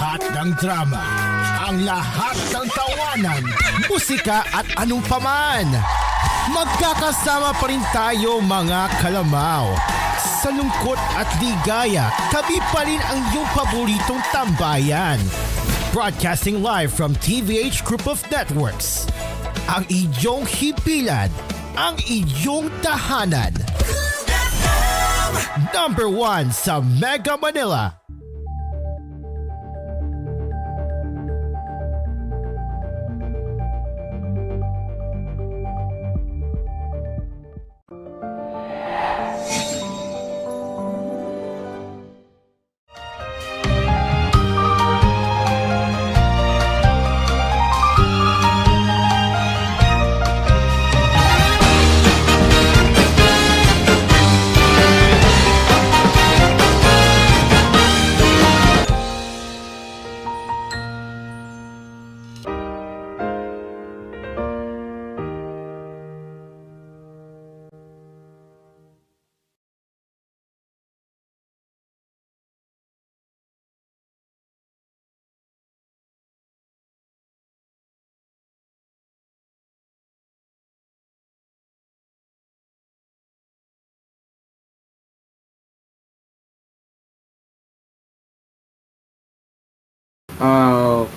lahat ng drama, ang lahat ng tawanan, musika at anong paman. Magkakasama pa rin tayo mga kalamaw. Sa lungkot at ligaya, kami pa rin ang iyong paboritong tambayan. Broadcasting live from TVH Group of Networks. Ang iyong hipilan, ang iyong tahanan. Number 1 sa Mega Manila.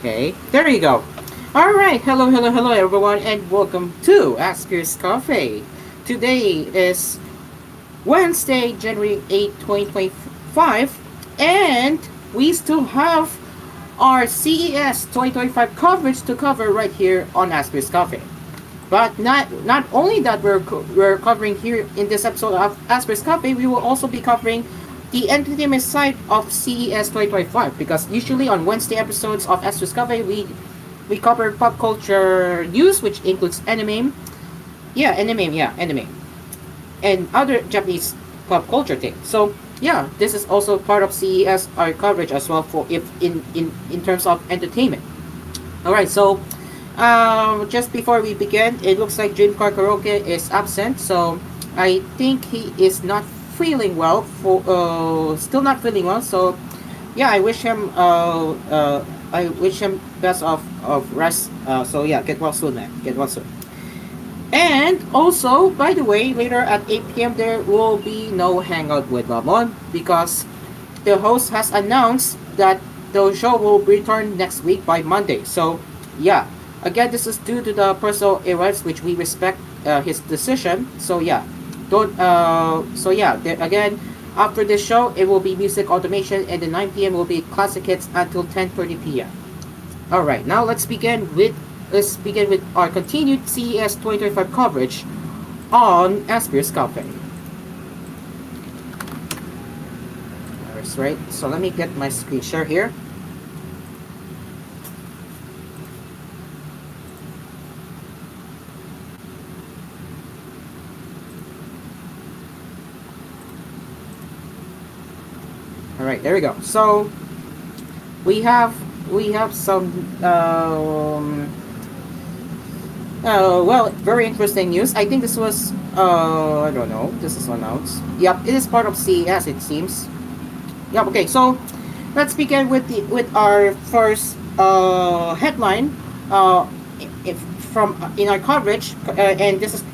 Okay, there you go. Alright, hello everyone, and welcome to Asphere's Cafe. Today is Wednesday, January 8, 2025, and we still have our CES 2025 coverage to cover right here on Asphere's Cafe. But not only that we're covering here in this episode of Asphere's Cafe, we will also be covering the entertainment side of CES 2025, because usually on Wednesday episodes of Asphere's Cafe we cover pop culture news, which includes anime, and other Japanese pop culture things. So yeah, this is also part of CES our coverage as well for if in terms of entertainment. All right, so just before we begin, it looks like Dream Car Karaoke is absent, so I think he is not feeling well, still not feeling well, so yeah, I wish him best of rest, so yeah, get well soon, man, get well soon. And also, by the way, later at 8 p.m. there will be no hangout with Ramon, because the host has announced that the show will return next week by Monday. So yeah, again, this is due to the personal errors, which we respect his decision. So yeah, again, after this show it will be music automation, and the 9 p.m. will be classic hits until 10:30 p.m. All right, now let's begin with our continued CES 2025 coverage on Asphere's Cafe. That's right. So let me get my screen share here. All right, there we go. So we have some very interesting news. I think this was I don't know. This is announced. Yep, it is part of CES, it seems. Yep. Okay, so let's begin with our first headline in our coverage, and this is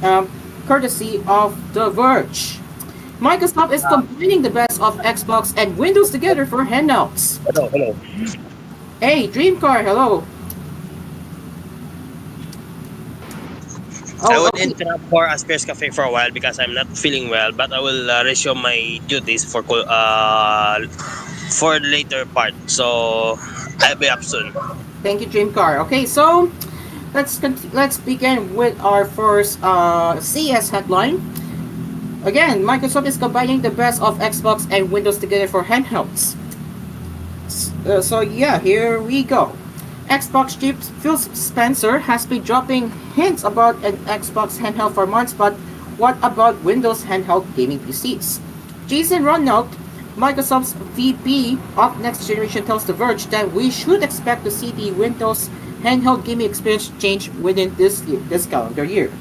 courtesy of The Verge. Microsoft is combining the best of Xbox and Windows together for handhelds. Hello. Hey, Dreamcar, hello. I would interrupt for Asphere's Cafe for a while because I'm not feeling well, but I will resume my duties for the later part. So I'll be up soon. Thank you, Dreamcar. Okay, so let's begin with our first CS headline. Again, Microsoft is combining the best of Xbox and Windows together for handhelds. So yeah, here we go. Xbox chief Phil Spencer has been dropping hints about an Xbox handheld for months, but what about Windows handheld gaming PCs? Jason Ronald, Microsoft's VP of Next Generation, tells The Verge that we should expect to see the Windows handheld gaming experience change within this calendar year.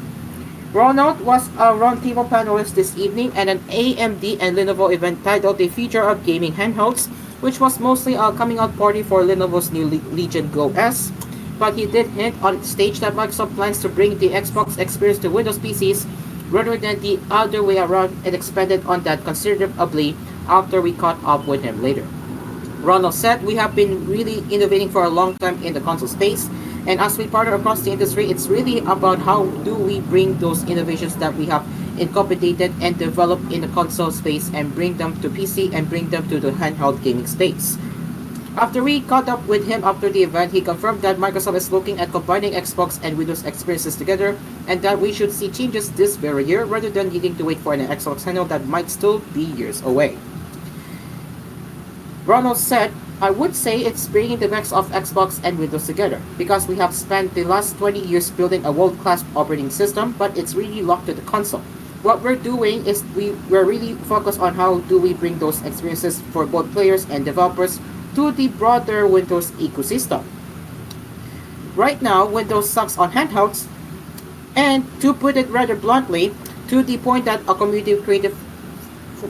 Ronald was a roundtable panelist this evening at an AMD and Lenovo event titled The Future of Gaming Handhelds, which was mostly a coming out party for Lenovo's new Legion Go S. But he did hint on stage that Microsoft plans to bring the Xbox experience to Windows PCs rather than the other way around, and expanded on that considerably after we caught up with him later. Ronald said, "We have been really innovating for a long time in the console space, and as we partner across the industry, it's really about how do we bring those innovations that we have incorporated and developed in the console space and bring them to PC and bring them to the handheld gaming space." After we caught up with him after the event, he confirmed that Microsoft is looking at combining Xbox and Windows experiences together, and that we should see changes this very year rather than needing to wait for an Xbox handheld that might still be years away. Ronald said, "I would say it's bringing the mix of Xbox and Windows together, because we have spent the last 20 years building a world-class operating system, but it's really locked to the console. What we're doing is we're really focused on how do we bring those experiences for both players and developers to the broader Windows ecosystem. Right now, Windows sucks on handhelds, and to put it rather bluntly, to the point that a community creative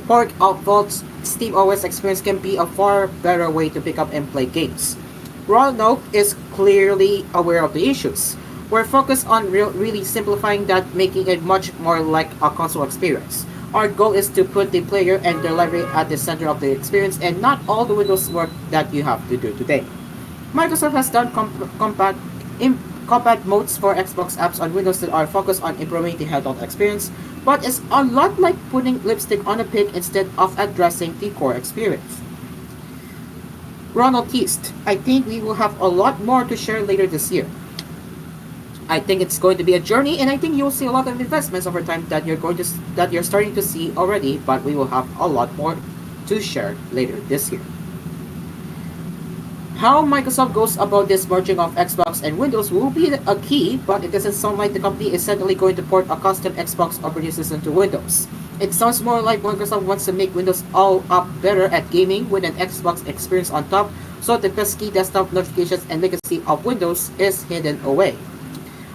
port of Vault's SteamOS experience can be a far better way to pick up and play games. Ronald is clearly aware of the issues. We're focused on really simplifying that, making it much more like a console experience. Our goal is to put the player and their library at the center of the experience and not all the Windows work that you have to do today. Microsoft has done compact modes for Xbox apps on Windows that are focused on improving the handheld experience, but it's a lot like putting lipstick on a pig instead of addressing the core experience." Ronald teased, "I think we will have a lot more to share later this year. I think it's going to be a journey, and I think you'll see a lot of investments over time that you're starting to see already, but we will have a lot more to share later this year." How Microsoft goes about this merging of Xbox and Windows will be a key, but it doesn't sound like the company is suddenly going to port a custom Xbox operating system to Windows. It sounds more like Microsoft wants to make Windows all up better at gaming with an Xbox experience on top, so the pesky desktop notifications and legacy of Windows is hidden away.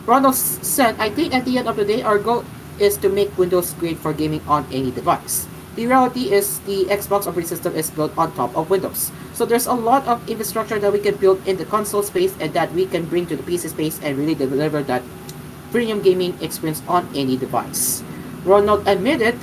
Ronald said, "I think at the end of the day, our goal is to make Windows great for gaming on any device. The reality is the Xbox operating system is built on top of Windows. So there's a lot of infrastructure that we can build in the console space and that we can bring to the PC space and really deliver that premium gaming experience on any device." Ronald admitted,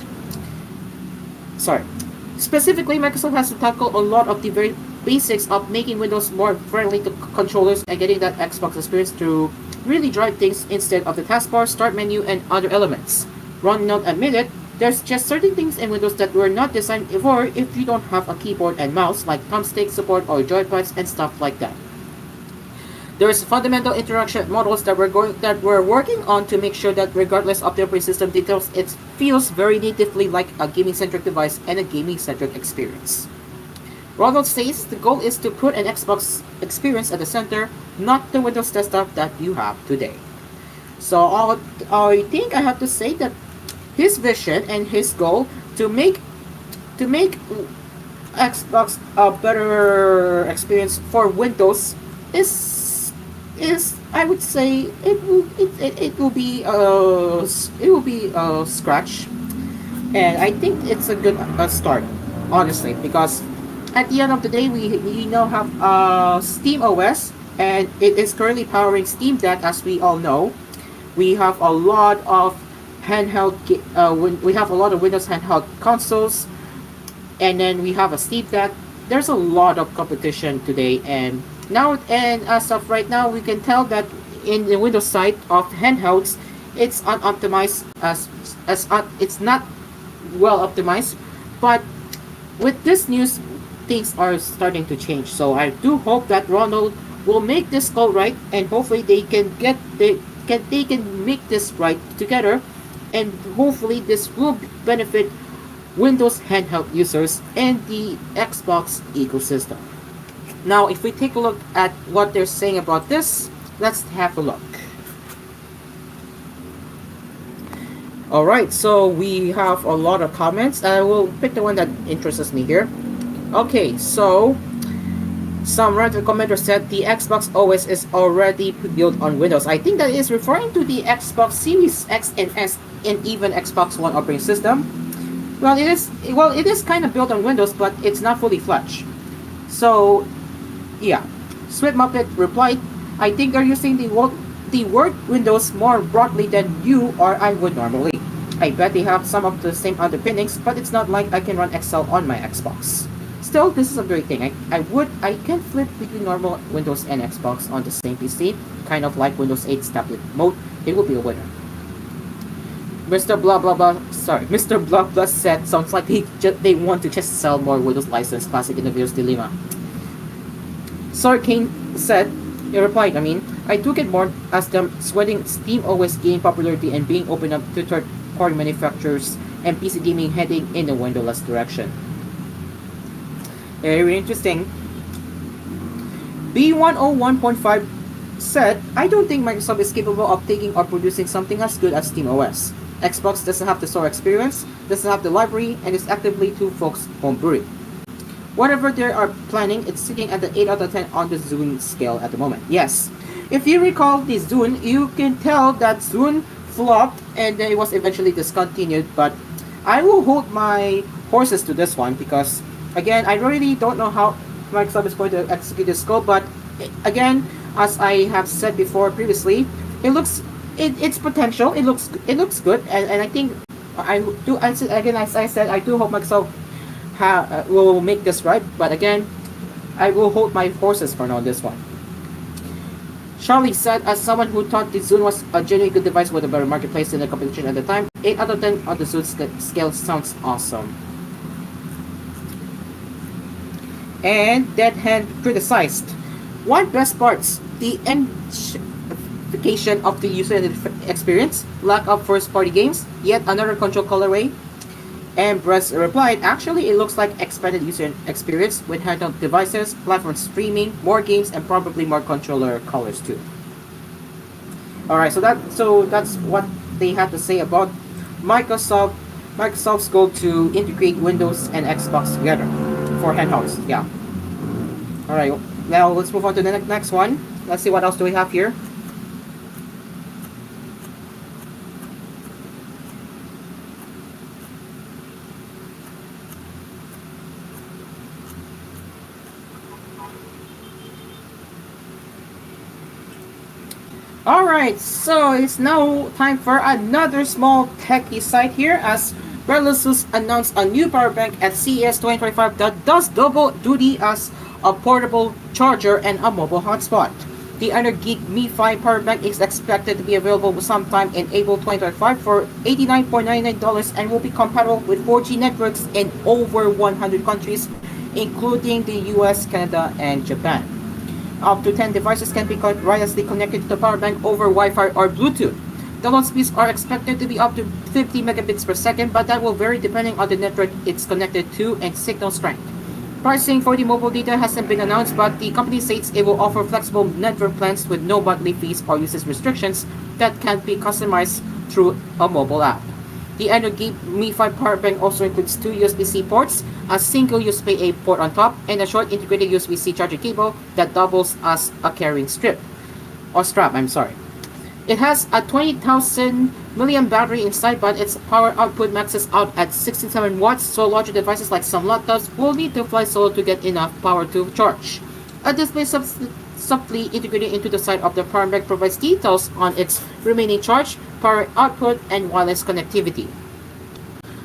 specifically, Microsoft has to tackle a lot of the very basics of making Windows more friendly to controllers and getting that Xbox experience to really drive things instead of the taskbar, start menu, and other elements. Ronald admitted, "There's just certain things in Windows that were not designed for if you don't have a keyboard and mouse, like thumbstick support or joypads and stuff like that. There's fundamental interaction models that we're working on to make sure that regardless of the operating system details, it feels very natively like a gaming-centric device and a gaming-centric experience." Ronald says the goal is to put an Xbox experience at the center, not the Windows desktop that you have today. So I think I have to say that his vision and his goal to make Xbox a better experience for Windows is I would say it will be a scratch, and I think it's a good start, honestly, because at the end of the day, we now have SteamOS, and it is currently powering Steam Deck, as we all know. We have a lot of we have a lot of Windows handheld consoles, and then we have a Steam Deck. There's a lot of competition today, and as of right now, we can tell that in the Windows side of handhelds, it's unoptimized it's not well optimized, but with this news, things are starting to change. So I do hope that Ronald will make this call right, and hopefully they can make this right together, and hopefully this will benefit Windows handheld users and the Xbox ecosystem. Now, if we take a look at what they're saying about this, let's have a look. Alright, so we have a lot of comments. I will pick the one that interests me here. Okay, so some random commenter said the Xbox OS is already built on Windows. I think that is referring to the Xbox Series X and S and even Xbox One operating system. Well, it is kind of built on Windows, but it's not fully fledged. So yeah, Sweet Muppet replied, I think you're using the word Windows more broadly than you or I would normally. I bet they have some of the same underpinnings, but it's not like I can run Excel on my Xbox. Still, this is a great thing. I can flip between normal Windows and Xbox on the same PC, kind of like Windows 8's tablet mode. It will be a winner. Mr. Blah Blah said sounds like they want to just sell more Windows license. Classic Innovator's dilemma. Sir Kane said, he replied, I took it more as them sweating Steam OS gain popularity and being open up to third-party manufacturers and PC gaming heading in a windowless direction. Very interesting. B101.5 said, I don't think Microsoft is capable of taking or producing something as good as Steam OS. Xbox doesn't have the store experience, doesn't have the library, and is actively too folks homebrewing. Whatever they are planning, it's sitting at the 8 out of 10 on the Zune scale at the moment. Yes, if you recall the Zune, you can tell that Zune flopped and then it was eventually discontinued, but I will hold my horses to this one because, again, I really don't know how Microsoft is going to execute this scope, but again, as I have said before previously, it's potential, it looks good, and I think as I said, I do hope Microsoft will make this right, but again, I will hold my horses for now on this one. Charlie said, as someone who thought the Zune was a genuinely good device with a better marketplace in the competition at the time, 8 out of 10 on the Zune scale sounds awesome. And Dead Hand criticized, what best parts? The gamification of the user experience, lack of first-party games, yet another control colorway. And Bress replied, actually it looks like expanded user experience with handheld devices, platform streaming, more games, and probably more controller colors too. Alright, so that's what they had to say about Microsoft's goal to integrate Windows and Xbox together for handhelds. Yeah. Alright, now let's move on to the next one. Let's see what else do we have here. Alright, so it's now time for another small techie site here as Relissus announced a new power bank at CES 2025 that does double duty as a portable charger and a mobile hotspot. The Energeek Mi 5 power bank is expected to be available sometime in April 2025 for $89.99 and will be compatible with 4G networks in over 100 countries, including the US, Canada, and Japan. Up to 10 devices can be wirelessly connected to the power bank over Wi-Fi or Bluetooth. Download speeds are expected to be up to 50 megabits per second, but that will vary depending on the network it's connected to and signal strength. Pricing for the mobile data hasn't been announced, but the company states it will offer flexible network plans with no monthly fees or usage restrictions that can be customized through a mobile app. The Energeek Mi 5 power bank also includes 2 USB-C ports, a single USB-A port on top, and a short integrated USB-C charging cable that doubles as a carrying strap. It has a 20,000 milliamp battery inside, but its power output maxes out at 67 watts, so larger devices like some laptops will need to fly solo to get enough power to charge. A display subtly integrated into the side of the power bank provides details on its remaining charge, power output, and wireless connectivity.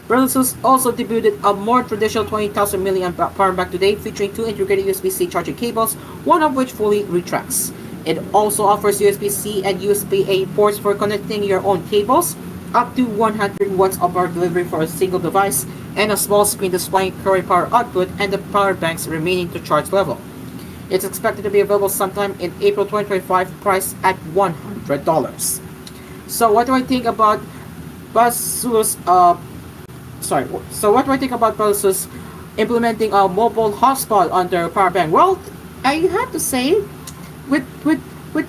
Relissus also debuted a more traditional 20,000 milliamp power bank today, featuring 2 integrated USB-C charging cables, one of which fully retracts. It also offers USB-C and USB-A ports for connecting your own cables, up to 100 watts of power delivery for a single device, and a small screen displaying current power output and the power bank's remaining to charge level. It's expected to be available sometime in April 2025, priced at $100. So what do I think about Relissus implementing a mobile hotspot on their power bank? Well, I have to say, with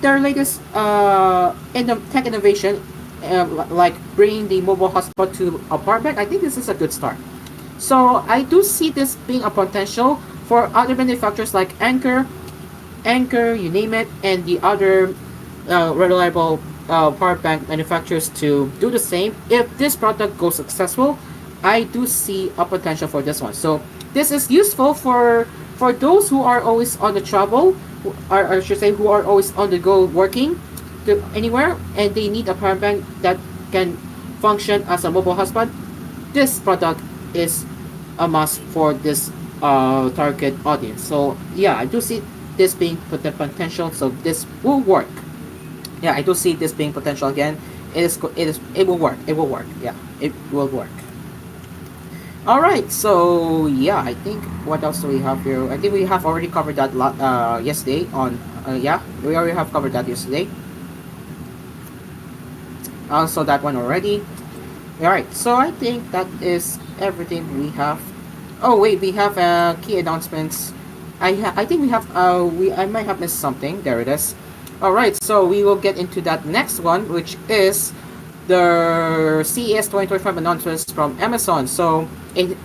their latest tech innovation, like bringing the mobile hotspot to a power bank, I think this is a good start. So I do see this being a potential for other manufacturers like Anker, you name it, and the other reliable power bank manufacturers to do the same. If this product goes successful, I do see a potential for this one. So this is useful for for those who are always on the travel, or I should say who are always on the go working to anywhere, and they need a power bank that can function as a mobile hotspot, this product is a must for this target audience. So yeah, I do see this being the potential, so this will work. Yeah, I do see this being potential again. It will work. It will work. Yeah, it will work. All right. So yeah, I think what else do we have here? I think we have already covered that yesterday on. Yeah, we already have covered that yesterday. Also that one already. All right. So I think that is everything we have. Oh wait, we have key announcements. I think we have I might have missed something. There it is. Alright, so we will get into that next one, which is the CES 2025 announcements from Amazon. So it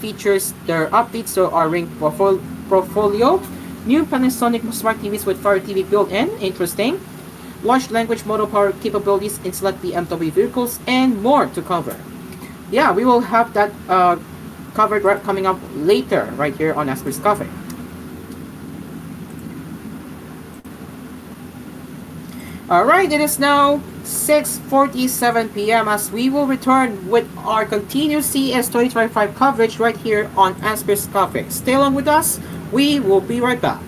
features their updates to our Ring portfolio, new Panasonic smart TVs with Fire TV built-in, interesting, large language model power capabilities in select BMW vehicles, and more to cover. Yeah, we will have that covered coming up later right here on Asper's Cafe. Alright, it is now 6:47 p.m. as we will return with our continued CES 2025 coverage right here on Asper's Cafe. Stay along with us. We will be right back.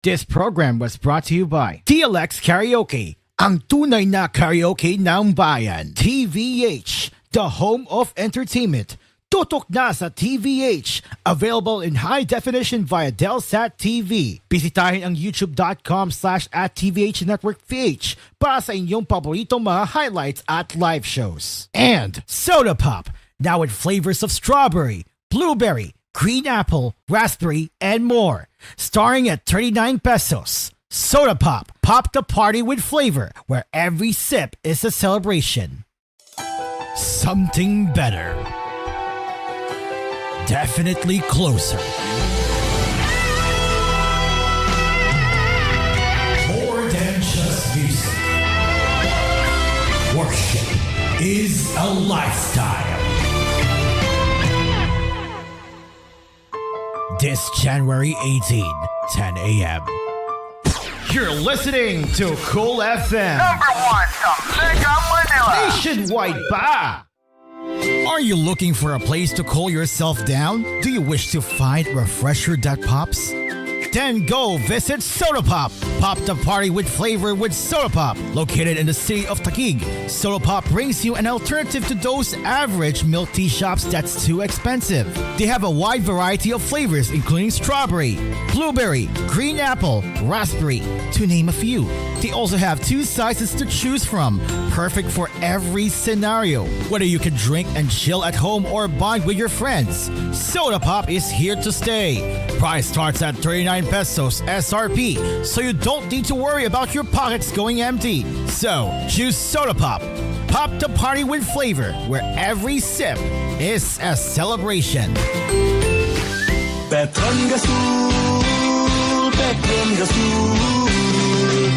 This program was brought to you by TLX Karaoke, ang tunay na karaoke ng bayan. TVH, the home of entertainment. Tutok na sa TVH. Available in high definition via Delsat TV. Bisitahin ang youtube.com/@TVH Network PH para sa inyong paboritong mga highlights at live shows. And Soda Pop, now with flavors of strawberry, blueberry, green apple, raspberry, and more. Starting at 39 pesos. Soda Pop. Pop the party with flavor, where every sip is a celebration. Something better. Definitely closer. More than just music. Worship is a lifestyle. This January 18, 10 a.m. You're listening to Cool FM. #1 sa Mega Manila. Nationwide ba? Are you looking for a place to cool yourself down? Do you wish to find a refresher that pops? Then go visit Soda Pop. Pop the party with flavor with Soda Pop. Located in the city of Taguig, Soda Pop brings you an alternative to those average milk tea shops that's too expensive. They have a wide variety of flavors including strawberry, blueberry, green apple, raspberry, to name a few. They also have 2 sizes to choose from, perfect for every scenario. Whether you can drink and chill at home or bond with your friends, Soda Pop is here to stay. Price starts at 39 pesos SRP, so you don't need to worry about your pockets going empty. So, choose Soda Pop. Pop the party with flavor, where every sip is a celebration. Petron Gasul, Petron Gasul,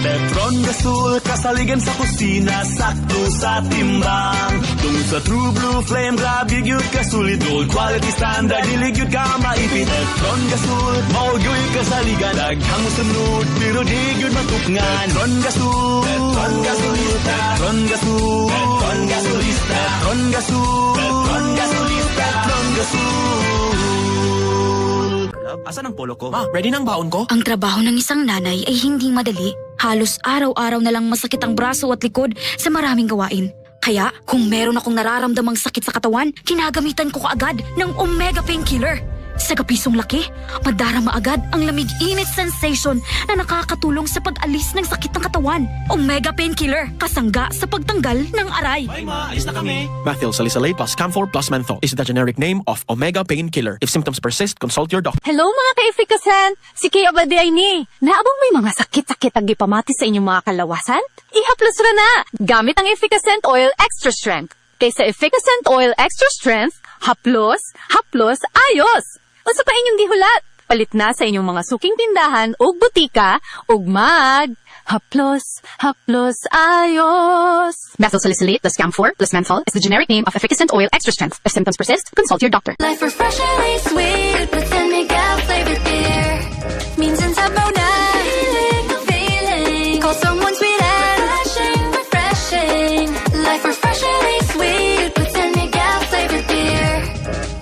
Petron Gasul, kasaligan sa kusina, sakto sa timbang. Tung sa True Blue Flame, grabe yun kasulit, gold quality standard, dilig yun ka maipit. Petron Gasul, maugoy kasaligan, daghang sunod, pero di yun matukngan. Petron Gasul, Petron Gasolista, Petron Gasul, Petron Gasolista, Petron Gasul, Petron Gasolista, Petron Gasul. Asan ang polo ko? Ma, ready na ang baon ko? Ang trabaho ng isang nanay ay hindi madali. Halos araw-araw na lang masakit ang braso at likod sa maraming gawain. Kaya, kung meron akong nararamdamang sakit sa katawan, kinagamitan ko kaagad ng Omega Painkiller. Sa gapisong laki, madarama agad ang lamig-init sensation na nakakatulong sa pag-alis ng sakit ng katawan. Omega Painkiller, kasangga sa pagtanggal ng aray. Bye ma, alis na kami. Methyl salicylate plus camphor plus menthol is the generic name of Omega Painkiller. If symptoms persist, consult your doctor. Hello mga ka-Efficasan! Si Kay Abaday ni. Naabang may mga sakit-sakit ang gipamati sa inyong mga kalawasan? Ihaplos ra na! Gamit ang Efficacent Oil Extra Strength. Kaysa Efficacent Oil Extra Strength, haplos, ayos! Unsa pa inyong gihulat? Palit na sa inyong mga suking tindahan o butika ug haplos, ayos. Methyl salicylate plus camphor plus menthol is the generic name of Efficacent Oil Extra Strength. If symptoms persist, consult your doctor. Life refreshingly sweet with San Miguel flavored beer. Minsan sabaw na feeling. Call someone sweet and refreshing. Life refreshingly sweet with San Miguel flavored beer.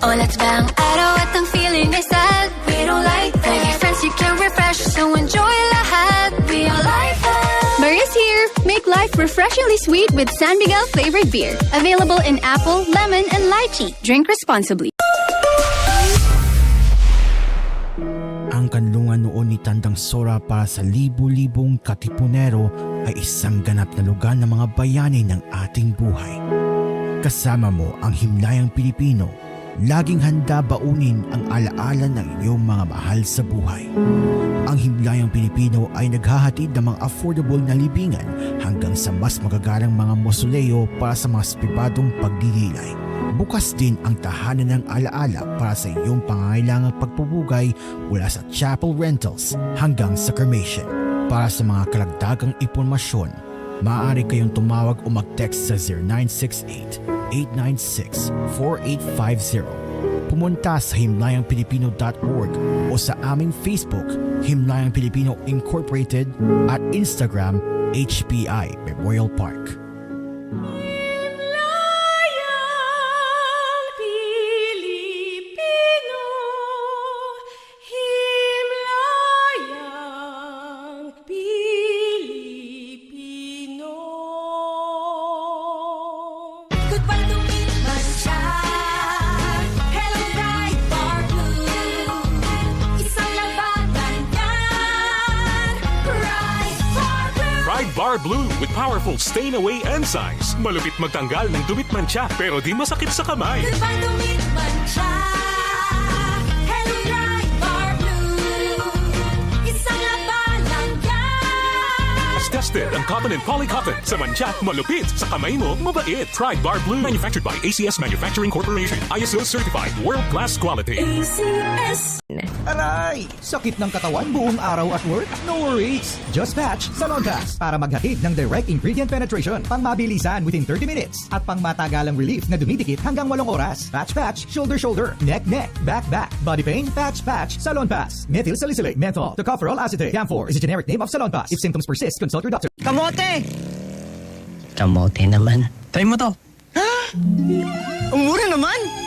Oh, let's bang araw at ang feeling ay sad. We don't like that. With friends you can refresh, so enjoy lahat. We all like that. Maria's here. Make life refreshingly sweet with San Miguel flavored beer. Available in apple, lemon, and lychee. Drink responsibly. Ang kanlungan noon ni Tandang Sora para sa libu-libong katipunero ay isang ganap na lugar ng mga bayani ng ating buhay. Kasama mo ang himlayang Pilipino, laging handa baunin ang alaala ng iyong mga mahal sa buhay. Ang himlayang Pilipino ay naghahatid ng mga affordable na libingan hanggang sa mas magagarang mga mausoleo para sa mga pribadong pagdidilay. Bukas din ang tahanan ng alaala para sa iyong pangangailangang pagpupugay mula sa chapel rentals hanggang sa cremation. Para sa mga karagdagang impormasyon, maaari kayong tumawag o mag-text sa 0968-896-4850. Pumunta sa himlayangpilipino.org o sa aming Facebook, Himlayang Pilipino Incorporated, at Instagram, HPI Memorial Park. Bar Blue with powerful stain-away enzymes. Malupit magtanggal ng dumit mancha pero di masakit sa kamay. Goodbye dumit mancha. Hello Dry Bar Blue. Isang laban lang yan. As tested ang cotton and polycotton. Sa mancha, malupit. Sa kamay mo, mabait. Pride Bar Blue. Manufactured by ACS Manufacturing Corporation. ISO certified. World-class quality. ACS. Aray! Sakit ng katawan buong araw at work? No worries! Just Patch Salon Pass para maghatid ng direct ingredient penetration, pang mabilisan within 30 minutes at pang matagalang relief na dumidikit hanggang 8 oras. Patch, shoulder, neck, back, body pain, Patch, Salon Pass. Methyl salicylate, menthol, tocopherol acetate. Camphor is a generic name of Salon Pass. If symptoms persist, consult your doctor. Kamote! Kamote naman. Try mo to. Ha? Ang mura naman!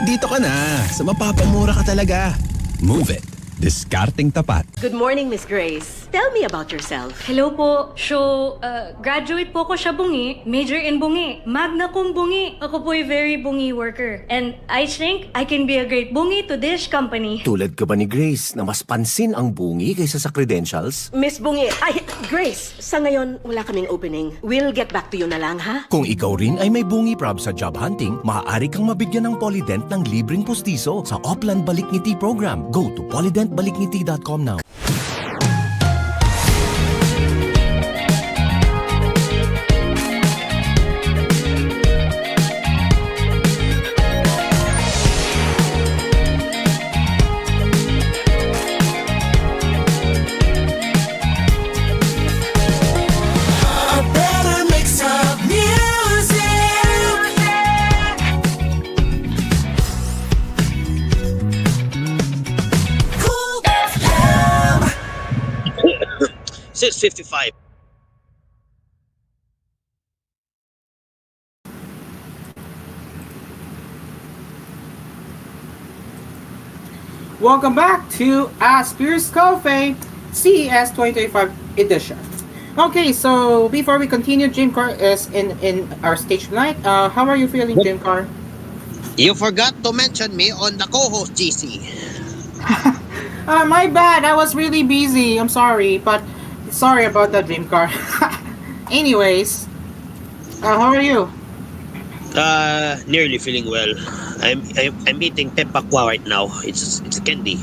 Dito ka na. Sa mapapamura ka talaga. Move it. Diskarting tapat. Good morning, Miss Grace. Tell me about yourself. Hello po. Graduate po ko sa bungi. Major in bungi. Magna cum bungi. Ako po ay very bungi worker. And I think I can be a great bungi to this company. Tulad ka ba ni Grace na mas pansin ang bungi kaysa sa credentials? Miss Bungi, Grace, sa ngayon wala kaming opening. We'll get back to you na lang, ha? Kung ikaw rin ay may bungi prob sa job hunting, maaari kang mabigyan ng Polydent ng libreng pustiso sa Oplan Balikngiti program. Go to polydentbalikngiti.com now. $6.55. Welcome back to Asphere's Cafe CES 2025 edition. Okay, so before we continue, Jim Carr is in our stage tonight. How are you feeling, Jim Carr? You forgot to mention me on the co-host GC. My bad. I was really busy. I'm sorry, but sorry about that dream car. Anyways, how are you? Nearly feeling well. I'm eating pepakwa right now. It's candy.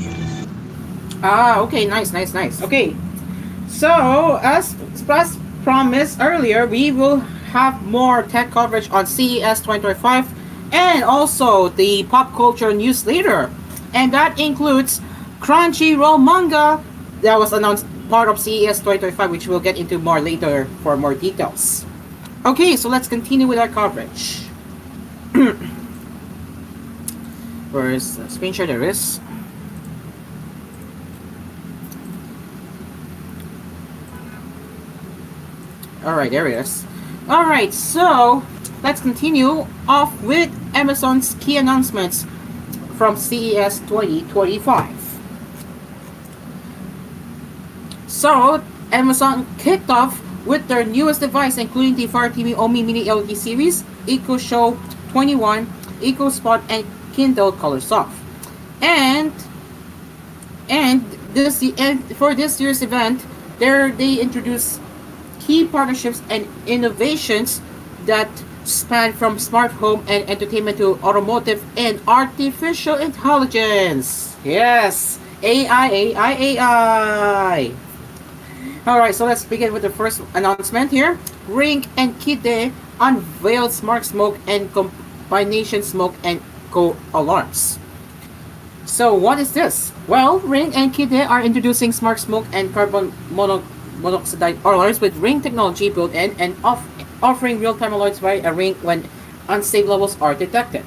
Okay, nice. Okay, so as promised earlier, we will have more tech coverage on CES 2025 and also the pop culture news later, and that includes Crunchyroll manga that was announced part of CES 2025, which we'll get into more later for more details. Okay, so let's continue with our coverage. Where's the screen share? There is. Alright, there it is. Alright, so let's continue off with Amazon's key announcements from CES 2025. So, Amazon kicked off with their newest device, including the Fire TV Omi Mini LED series, Eco Show 21, Eco Spot, and Kindle Color Soft. And for this year's event, they introduced key partnerships and innovations that span from smart home and entertainment to automotive and artificial intelligence. Yes, AI. Alright, so let's begin with the first announcement here. Ring and Kide unveiled smart smoke and combination smoke and co-alarms. So what is this? Well, Ring and Kide are introducing smart smoke and carbon monoxide alarms with Ring technology built in and offering real-time alerts via a Ring when unsafe levels are detected.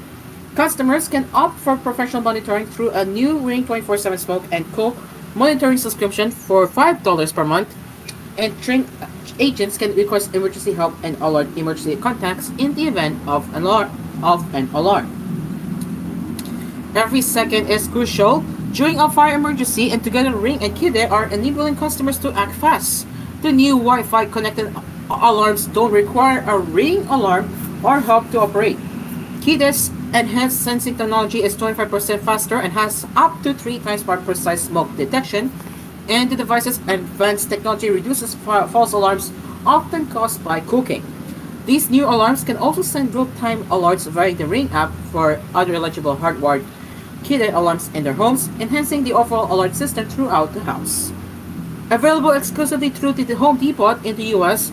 Customers can opt for professional monitoring through a new Ring 24/7 smoke and co-monitoring subscription for $5 per month, and Ring agents can request emergency help and alert emergency contacts in the event of an alarm. Every second is crucial during a fire emergency, and together Ring and Kide are enabling customers to act fast. The new Wi-Fi connected alarms don't require a Ring alarm or help to operate. Kide's enhanced sensing technology is 25% faster and has up to 3 times more precise smoke detection, and the device's advanced technology reduces false alarms often caused by cooking. These new alarms can also send real-time alerts via the Ring app for other eligible hardwired Kide alarms in their homes, enhancing the overall alert system throughout the house. Available exclusively through the Home Depot in the US,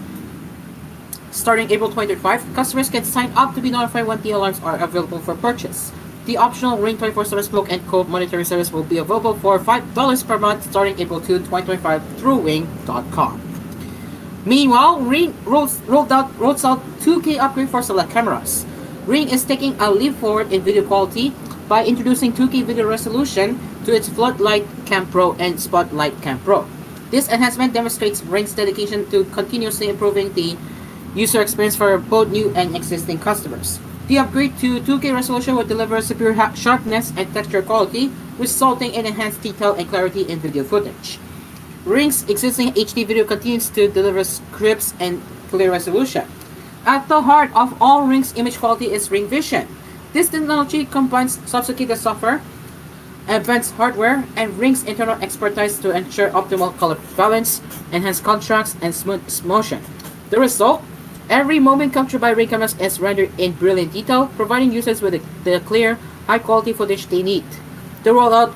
starting April 25, customers can sign up to be notified when the alarms are available for purchase. The optional Ring 24/7 smoke and code monitoring service will be available for $5 per month starting April 2, 2025 through Ring.com. Meanwhile, Ring rolls out 2K upgrade for select cameras. Ring is taking a leap forward in video quality by introducing 2K video resolution to its Floodlight Cam Pro and Spotlight Cam Pro. This enhancement demonstrates Ring's dedication to continuously improving the user experience for both new and existing customers. The upgrade to 2K resolution will deliver superior sharpness and texture quality, resulting in enhanced detail and clarity in video footage. Ring's existing HD video continues to deliver crisp and clear resolution. At the heart of all Ring's image quality is Ring Vision. This technology combines sophisticated software, advanced hardware, and Ring's internal expertise to ensure optimal color balance, enhanced contrast, and smooth motion. The result? Every moment captured by Ring cameras is rendered in brilliant detail, providing users with the clear, high-quality footage they need. The rollout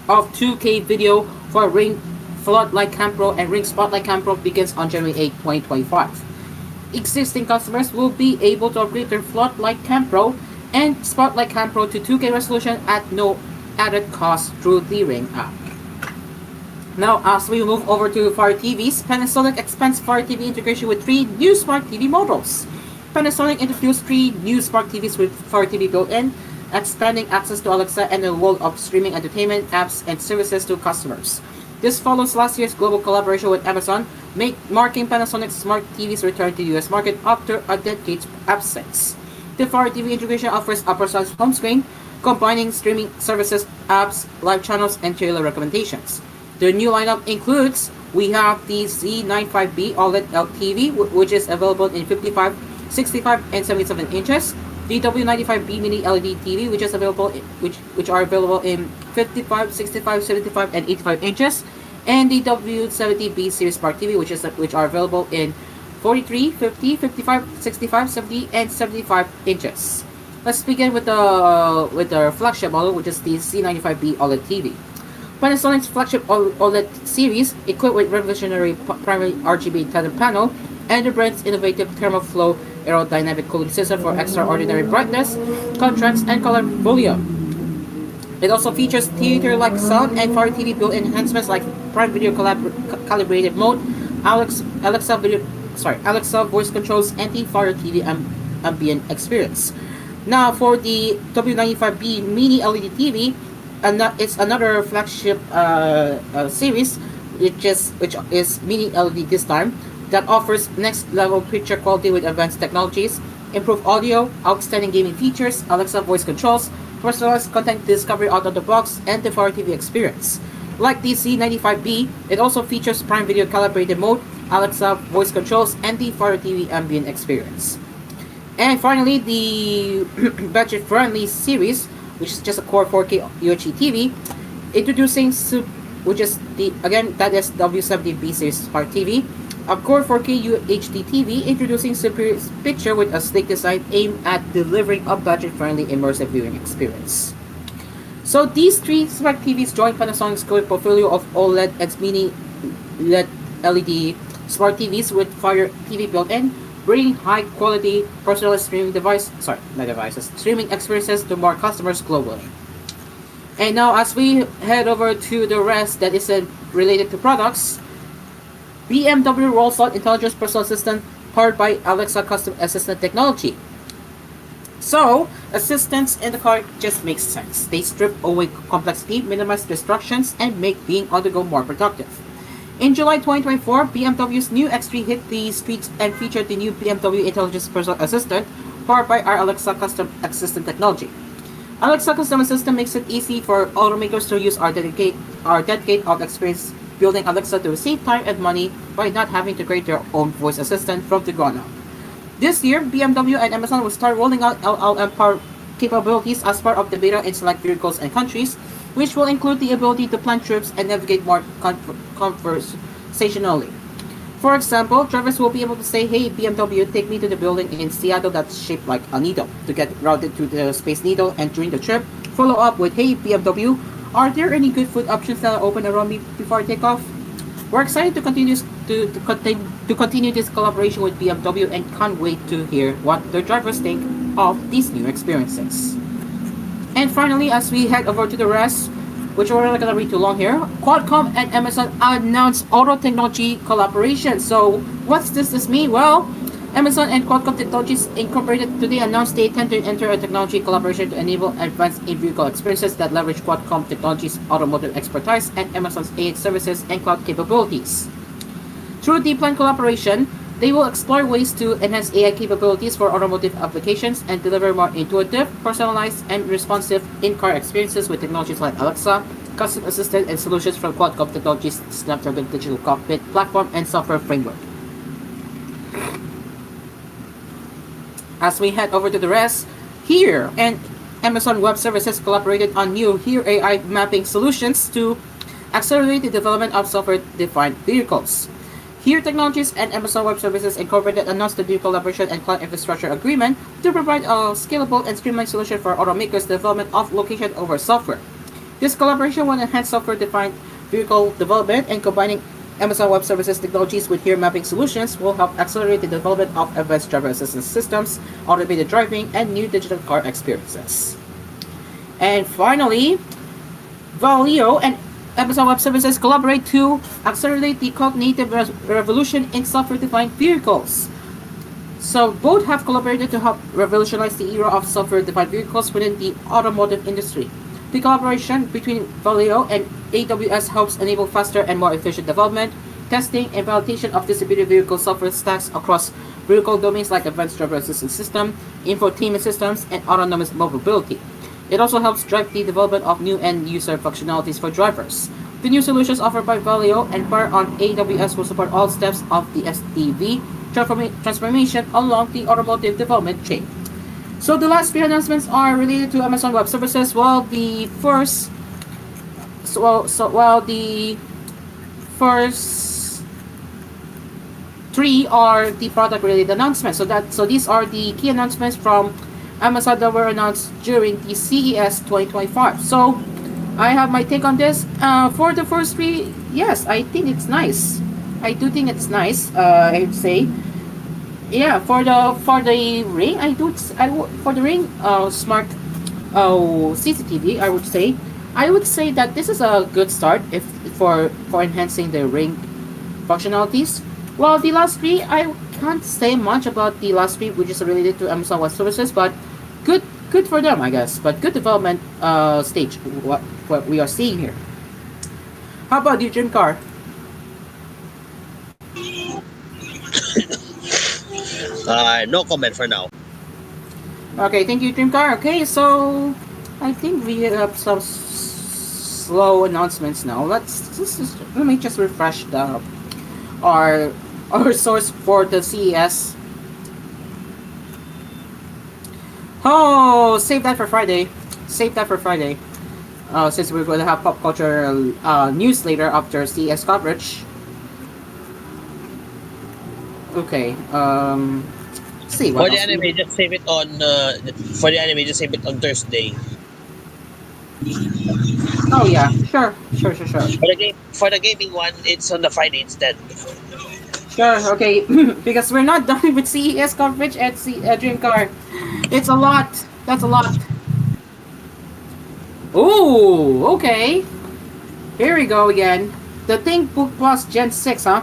of 2K video for Ring Floodlight Cam Pro and Ring Spotlight Cam Pro begins on January 8, 2025. Existing customers will be able to upgrade their Floodlight Cam Pro and Spotlight Cam Pro to 2K resolution at no added cost through the Ring app. Now, as we move over to Fire TVs, Panasonic expands Fire TV integration with 3 new Smart TV models. Panasonic introduced 3 new Smart TVs with Fire TV built-in, expanding access to Alexa and the world of streaming entertainment, apps, and services to customers. This follows last year's global collaboration with Amazon, marking Panasonic's Smart TV's return to the US market after a decade's absence. The Fire TV integration offers a personalized home screen, combining streaming services, apps, live channels, and trailer recommendations. The new lineup includes, we have the Z95B OLED TV, which is available in 55, 65, and 77 inches, the W95B Mini LED TV, which are available in 55, 65, 75, and 85 inches, and the W70B Series Smart TV, which are available in 43, 50, 55, 65, 70, and 75 inches. Let's begin with the flagship model, which is the C95B OLED TV. Panasonic's flagship OLED series, equipped with revolutionary primary RGB intelligent panel and the brand's innovative thermal-flow aerodynamic cooling system for extraordinary brightness, contrast, and color volume. It also features theater-like sound and Fire TV built-in enhancements like Prime Video calibrated mode, Alexa voice controls, and the Fire TV ambient experience. Now for the W95B Mini LED TV, it's another flagship series, which is Mini LED this time, that offers next-level picture quality with advanced technologies, improved audio, outstanding gaming features, Alexa voice controls, personalized content discovery out of the box, and the Fire TV experience. Like the C95B, it also features Prime Video calibrated mode, Alexa voice controls, and the Fire TV ambient experience. And finally, the budget-friendly series, which is just a core 4K UHD TV, introducing that is W70B Series Smart TV, a core 4K UHD TV introducing superior picture with a sleek design aimed at delivering a budget-friendly immersive viewing experience. So these three smart TVs join Panasonic's growing portfolio of OLED and Mini LED smart TVs with Fire TV built-in, bringing high-quality personalized streaming streaming experiences to more customers globally. And now, as we head over to the rest that isn't related to products, BMW rolls out intelligent personal assistant powered by Alexa custom assistant technology. So, assistants in the car just makes sense. They strip away complexity, minimize distractions, and make being on the go more productive. In July 2024, BMW's new X3 hit the streets and featured the new BMW Intelligent Personal Assistant powered by our Alexa custom assistant technology. Alexa custom assistant makes it easy for automakers to use our decade of experience building Alexa to save time and money by not having to create their own voice assistant from the ground up. This year, BMW and Amazon will start rolling out LLM power capabilities as part of the beta in select vehicles and countries, which will include the ability to plan trips and navigate more conversationally. For example, drivers will be able to say, "Hey BMW, take me to the building in Seattle that's shaped like a needle," to get routed to the Space Needle, and during the trip, follow up with, "Hey BMW, are there any good food options that are open around me before I take off?" We're excited to continue this collaboration with BMW and can't wait to hear what their drivers think of these new experiences. And finally, as we head over to the rest, which we're not going to read too long here, Qualcomm and Amazon announced auto technology collaboration. So what's this mean? Well, Amazon and Qualcomm Technologies Incorporated today announced they intend to enter a technology collaboration to enable advanced in-vehicle experiences that leverage Qualcomm Technologies' automotive expertise and Amazon's AI services and cloud capabilities. Through the planned collaboration, they will explore ways to enhance AI capabilities for automotive applications and deliver more intuitive, personalized, and responsive in-car experiences with technologies like Alexa, custom assistant, and solutions from Qualcomm Technologies' Snapdragon Digital Cockpit platform and software framework. As we head over to the rest, Here and Amazon Web Services collaborated on new Here AI mapping solutions to accelerate the development of software-defined vehicles. Here Technologies and Amazon Web Services Incorporated announced the new collaboration and cloud infrastructure agreement to provide a scalable and streamlined solution for automakers' development of location over software. This collaboration will enhance software-defined vehicle development, and combining Amazon Web Services technologies with Here mapping solutions will help accelerate the development of advanced driver assistance systems, automated driving, and new digital car experiences. And finally, Valeo and Amazon Web Services collaborate to accelerate the cognitive revolution in software-defined vehicles. So both have collaborated to help revolutionize the era of software-defined vehicles within the automotive industry. The collaboration between Valeo and AWS helps enable faster and more efficient development, testing, and validation of distributed vehicle software stacks across vehicle domains like advanced driver assistance system, infotainment systems, and autonomous mobility. It also helps drive the development of new end-user functionalities for drivers. The new solutions offered by Valeo and powered on AWS will support all steps of the SDV transformation along the automotive development chain. So the last three announcements are related to Amazon Web Services. Well, the first three are the product related announcements. So these are the key announcements from Amazon that were announced during the CES 2025. So I have my take on this. For the first three, yes, I think it's nice. I do think it's nice. I would say, yeah. For the Ring, for the Ring smart CCTV, I would say that this is a good start if for enhancing the Ring functionalities. Well, the last three, I can't say much about the last three, which is related to Amazon Web Services, but good for them, I guess. But good development stage, what we are seeing here. How about you, Jim Carr? No comment for now. Okay, thank you, Dream Car. Okay, so I think we have some slow announcements now. Let me just refresh our source for the CES. Oh, save that for Friday. Save that for Friday. Since we're going to have pop culture news later after CES coverage. Okay. See what For the anime, just save it on. For the anime, just save it on Thursday. Oh yeah, sure. For the gaming one, it's on the Friday instead. Sure, okay. Because we're not done with CES coverage at Dream Car. It's a lot. That's a lot. Oh, okay. Here we go again. The ThinkBook Plus Gen 6, huh?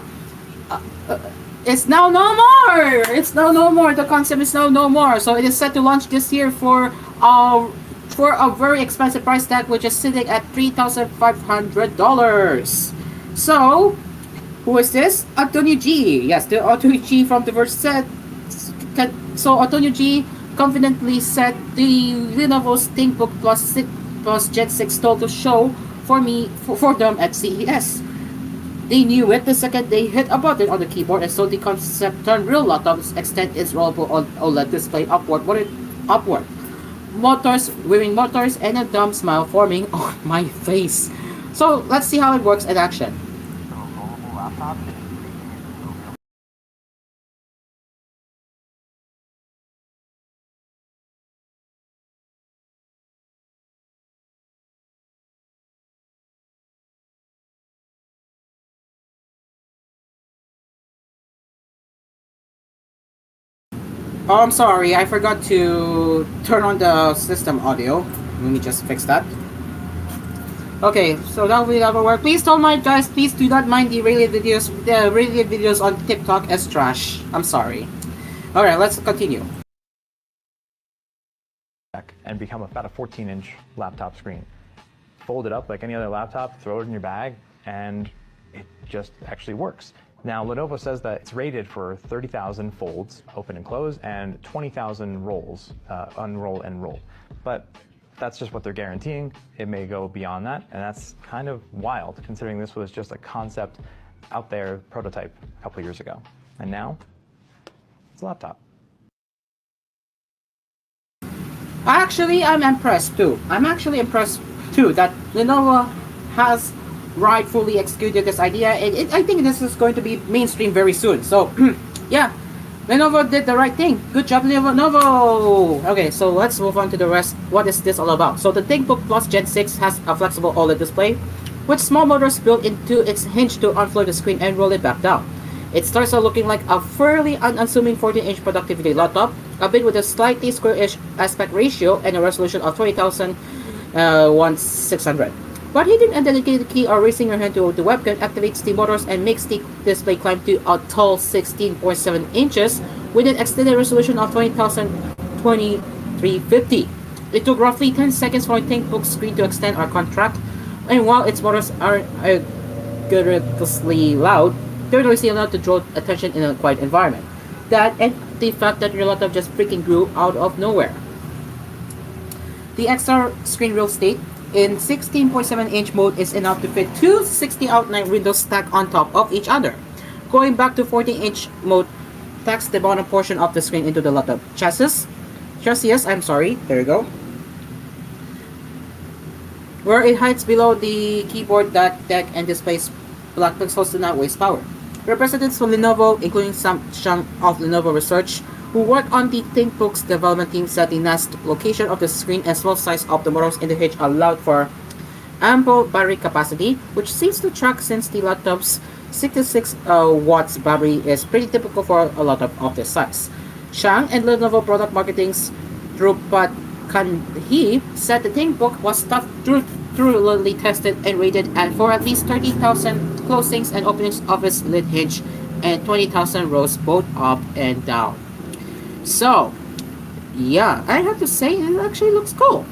It's now no more! It's now no more. The concept is now no more. So it is set to launch this year for a very expensive price tag, which is sitting at $3,500. So, who is this? Antonio G. Yes, the Antonio G from the Verge said. So Antonio G confidently said the Lenovo's ThinkBook Plus Gen 6 stole the show for them at CES. They knew it the second they hit a button on the keyboard, and so the concept turned real. Laptops extend its rollable OLED display upward, waving motors, and a dumb smile forming on my face. So let's see how it works in action. Oh, I'm sorry, I forgot to turn on the system audio. Let me just fix that. Okay, so that will never work. Please don't mind, guys. Please do not mind the related videos on TikTok as trash. I'm sorry. Alright, let's continue. And become about a 14-inch laptop screen. Fold it up like any other laptop, throw it in your bag, and it just actually works. Now, Lenovo says that it's rated for 30,000 folds, open and close, and 20,000 rolls, unroll and roll. But that's just what they're guaranteeing. It may go beyond that, and that's kind of wild, considering this was just a concept out there, prototype, a couple years ago. And now, it's a laptop. Actually, I'm impressed too. I'm actually impressed too that Lenovo has rightfully executed this idea. I think this is going to be mainstream very soon. So, yeah, Lenovo did the right thing. Good job, Lenovo. Okay, so let's move on to the rest. What is this all about? So the ThinkBook Plus Gen 6 has a flexible OLED display with small motors built into its hinge to unfold the screen and roll it back down. It starts out looking like a fairly unassuming 14-inch productivity laptop, a bit with a slightly square-ish aspect ratio and a resolution of 20,600. But hitting a dedicated key or raising your hand to the webcam activates the motors and makes the display climb to a tall 16.7 inches with an extended resolution of 20,350. It took roughly 10 seconds for a ThinkBook screen to extend or contract, and while its motors are ridiculously loud, they're noisy enough to draw attention in a quiet environment. That and the fact that your laptop just freaking grew out of nowhere. The extra screen real estate in 16.7-inch mode is enough to fit two 60-outline windows stacked on top of each other. Going back to 14-inch mode, tucks the bottom portion of the screen into the laptop chassis, Just yes, I'm sorry. There you go. Where it hides below the keyboard, deck, and displays black pixels do not waste power. Representatives from Lenovo, including Sam Shang of Lenovo Research, who worked on the ThinkBook's development team, said the nice location of the screen and small size of the motors in the hinge allowed for ample battery capacity, which seems to track since the laptop's 66 watts battery is pretty typical for a laptop of this size. Shang and Lenovo product marketing's Drupat Kanhi said the ThinkBook was thoroughly tested and rated for at least 30,000 closings and openings of its lid hinge and 20,000 rows both up and down. So, yeah, I have to say it actually looks cool.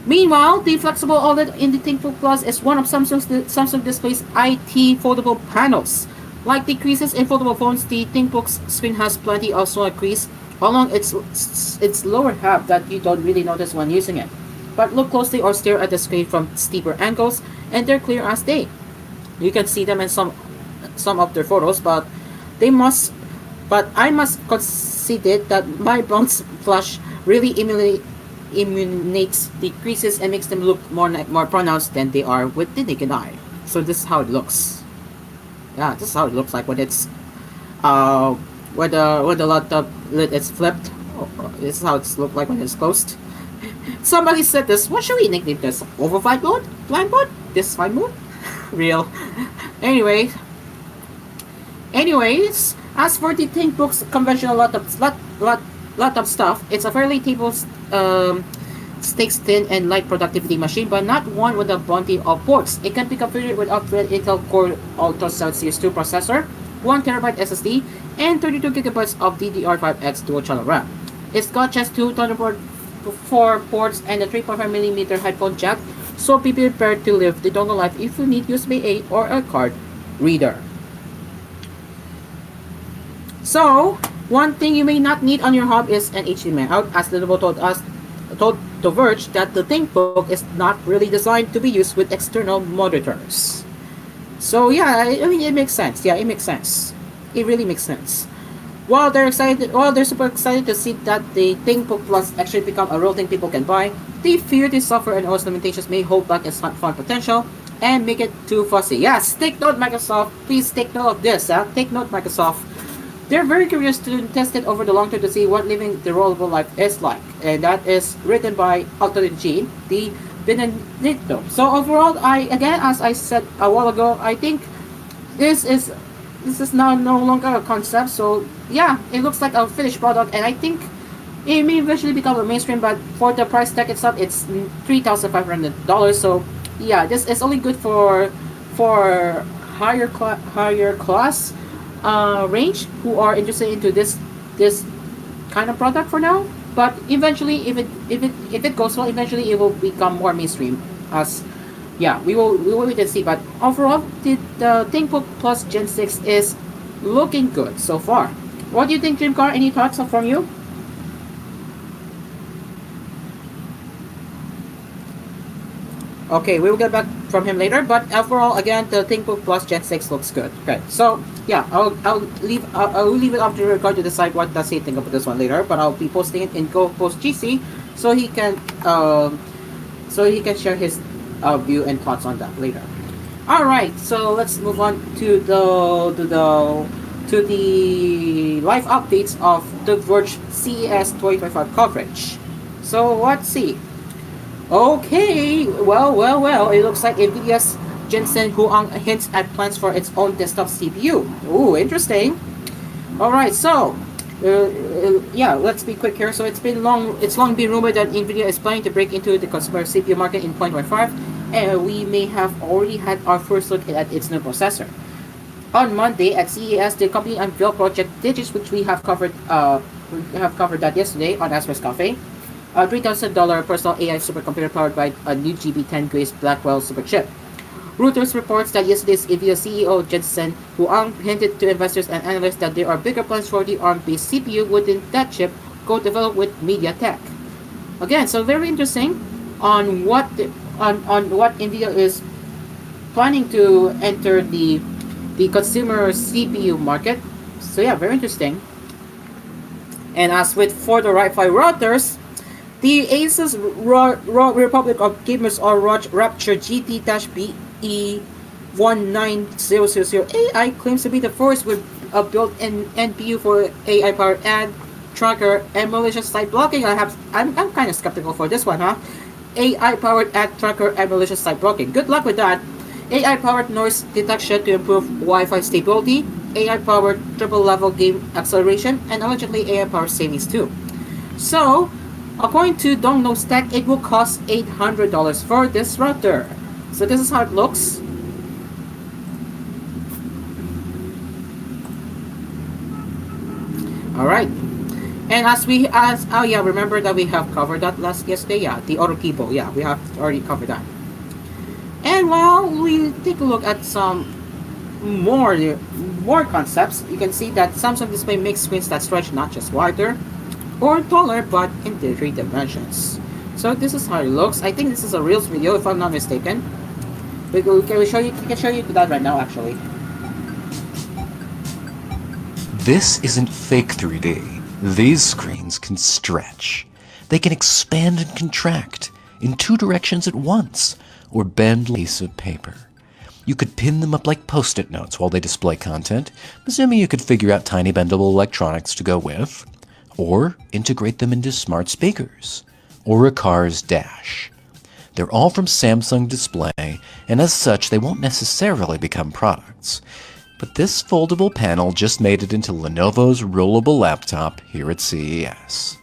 Meanwhile, the flexible OLED in the ThinkBook Plus is one of Samsung Display's IT foldable panels. Like the creases in foldable phones, the ThinkBook's screen has plenty of small crease along its lower half that you don't really notice when using it. But look closely or stare at the screen from steeper angles, and they're clear as day. You can see them in some of their photos, but I must concede that my bounce flash really emulates the creases and makes them look more pronounced than they are with the naked eye. So this is how it looks. Yeah, this is how it looks like when it's when the laptop lid is flipped. This is how it's look like when it's closed. Somebody said this. What should we nickname this? Overflight mode? Blind mode? This flight mode? Real. Anyways, as for the ThinkBook's conventional laptop stuff, it's a fairly table stakes thin and light productivity machine, but not one with a bounty of ports. It can be configured with upgraded Intel Core Ultra Celsius 2 processor, 1TB SSD, and 32GB of DDR5X dual-channel RAM. It's got just two Thunderbolt 4 ports and a 3.5mm headphone jack, so be prepared to live the dongle life if you need USB-A or a card reader. So, one thing you may not need on your hub is an HDMI out, as Lenovo told The Verge that the ThinkBook is not really designed to be used with external monitors. So yeah, I mean it makes sense. Yeah, it makes sense. It really makes sense. While they're super excited to see that the ThinkBook Plus actually become a real thing people can buy, they fear the software and OS limitations may hold back its fun potential and make it too fussy. Yes, take note, Microsoft. Please take note of this. Take note, Microsoft. They're very curious to test it over the long term to see what living the rollable life is like, and that is written by G, the Benedicto. So overall, as I said a while ago, I think this is now no longer a concept. So yeah, it looks like a finished product, and I think it may eventually become a mainstream. But for the price tag itself, it's $3,500. So yeah, this is only good for higher class range who are interested into this kind of product for now. But eventually, if it goes well, eventually it will become more mainstream. As yeah, we will wait and see. But overall, the ThinkBook Plus Gen 6 is looking good so far. What do you think, Jim Carr? Any thoughts from you? Okay, we will get back from him later. But overall, again, the ThinkBook Plus Gen 6 looks good. Okay, so yeah, I'll leave it up to Ricardo to decide what does he think about this one later. But I'll be posting it in GoPost GC so he can share his view and thoughts on that later. All right, so let's move on to the live updates of The Verge CES 2025 coverage. So let's see. Okay, well, it looks like NVIDIA's Jensen Huang hints at plans for its own desktop CPU. Ooh, interesting. Alright, so, yeah, let's be quick here. So it's long been rumored that NVIDIA is planning to break into the consumer CPU market in 2025, and we may have already had our first look at its new processor. On Monday at CES, the company unveiled Project Digits, which we have covered that yesterday on Asphere Cafe. A $3,000 personal AI supercomputer powered by a new GB10 Grace Blackwell superchip. Reuters reports that yesterday's NVIDIA CEO Jensen Huang hinted to investors and analysts that there are bigger plans for the ARM-based CPU within that chip co-developed with MediaTek. Again, so very interesting on what NVIDIA is planning to enter the consumer CPU market. So yeah, very interesting. And as with for the Wi-Fi routers, the Asus Republic of Gamers or Rapture GT-BE19000 claims to be the first with a built-in NPU for AI-powered ad tracker and malicious site blocking. I'm kind of skeptical for this one, huh? AI-powered ad tracker and malicious site blocking. Good luck with that. AI-powered noise detection to improve Wi-Fi stability, AI-powered triple-level game acceleration, and allegedly AI-powered savings too. So, according to Dongno Stack, it will cost $800 for this router. So this is how it looks. Alright. And remember that we have covered that yesterday? Yeah, the auto keyboard. Yeah, we have already covered that. And while we take a look at some more concepts, you can see that Samsung display makes screens that stretch not just wider or taller, but in the 3 dimensions. So this is how it looks. I think this is a Reels video, if I'm not mistaken. We can show you that right now, actually. This isn't fake 3D. These screens can stretch. They can expand and contract in 2 directions at once, or bend a piece of paper. You could pin them up like post-it notes while they display content, assuming you could figure out tiny bendable electronics to go with, or integrate them into smart speakers, or a car's dash. They're all from Samsung Display, and as such they won't necessarily become products. But this foldable panel just made it into Lenovo's rollable laptop here at CES.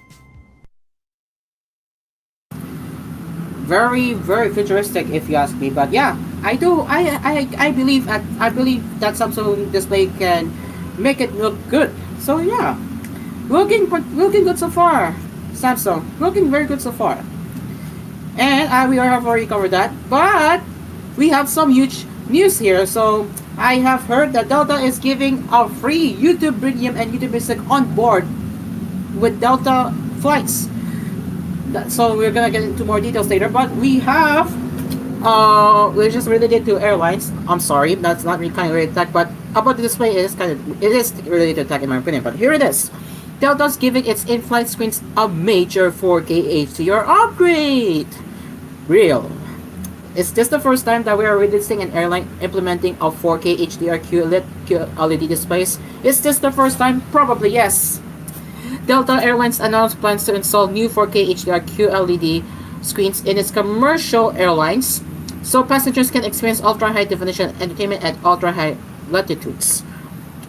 Very, very futuristic, if you ask me. But yeah, I believe that Samsung Display can make it look good. So yeah, looking good so far. Samsung looking very good so far. And we have already covered that. But we have some huge news here. So I have heard that Delta is giving a free YouTube Premium and YouTube Music on board with Delta flights. So we're gonna get into more details later, but we have we're just related to airlines. I'm sorry, that's not really kind of related to tech, but about the display it is related to tech in my opinion. But here it is. Delta's giving its in-flight screens a major 4K HDR upgrade. Real. Is this the first time that we are releasing an airline implementing a 4K HDR QLED displays? Is this the first time? Probably yes. Delta Airlines announced plans to install new 4K HDR QLED screens in its commercial airlines, so passengers can experience ultra-high definition entertainment at ultra-high latitudes.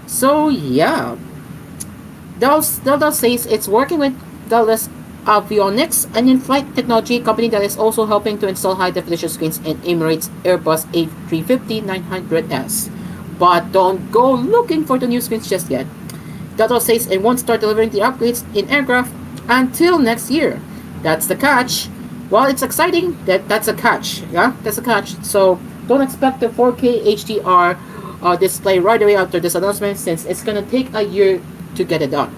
So yeah, Delta says it's working with Dallas Avionics, an in-flight technology company that is also helping to install high-definition screens in Emirates Airbus A350-900S. But don't go looking for the new screens just yet. Delta says it won't start delivering the upgrades in aircraft until next year. That's the catch. While it's exciting, that's a catch. Yeah, that's a catch. So don't expect the 4K HDR display right away after this announcement, since it's gonna take a year to get it done.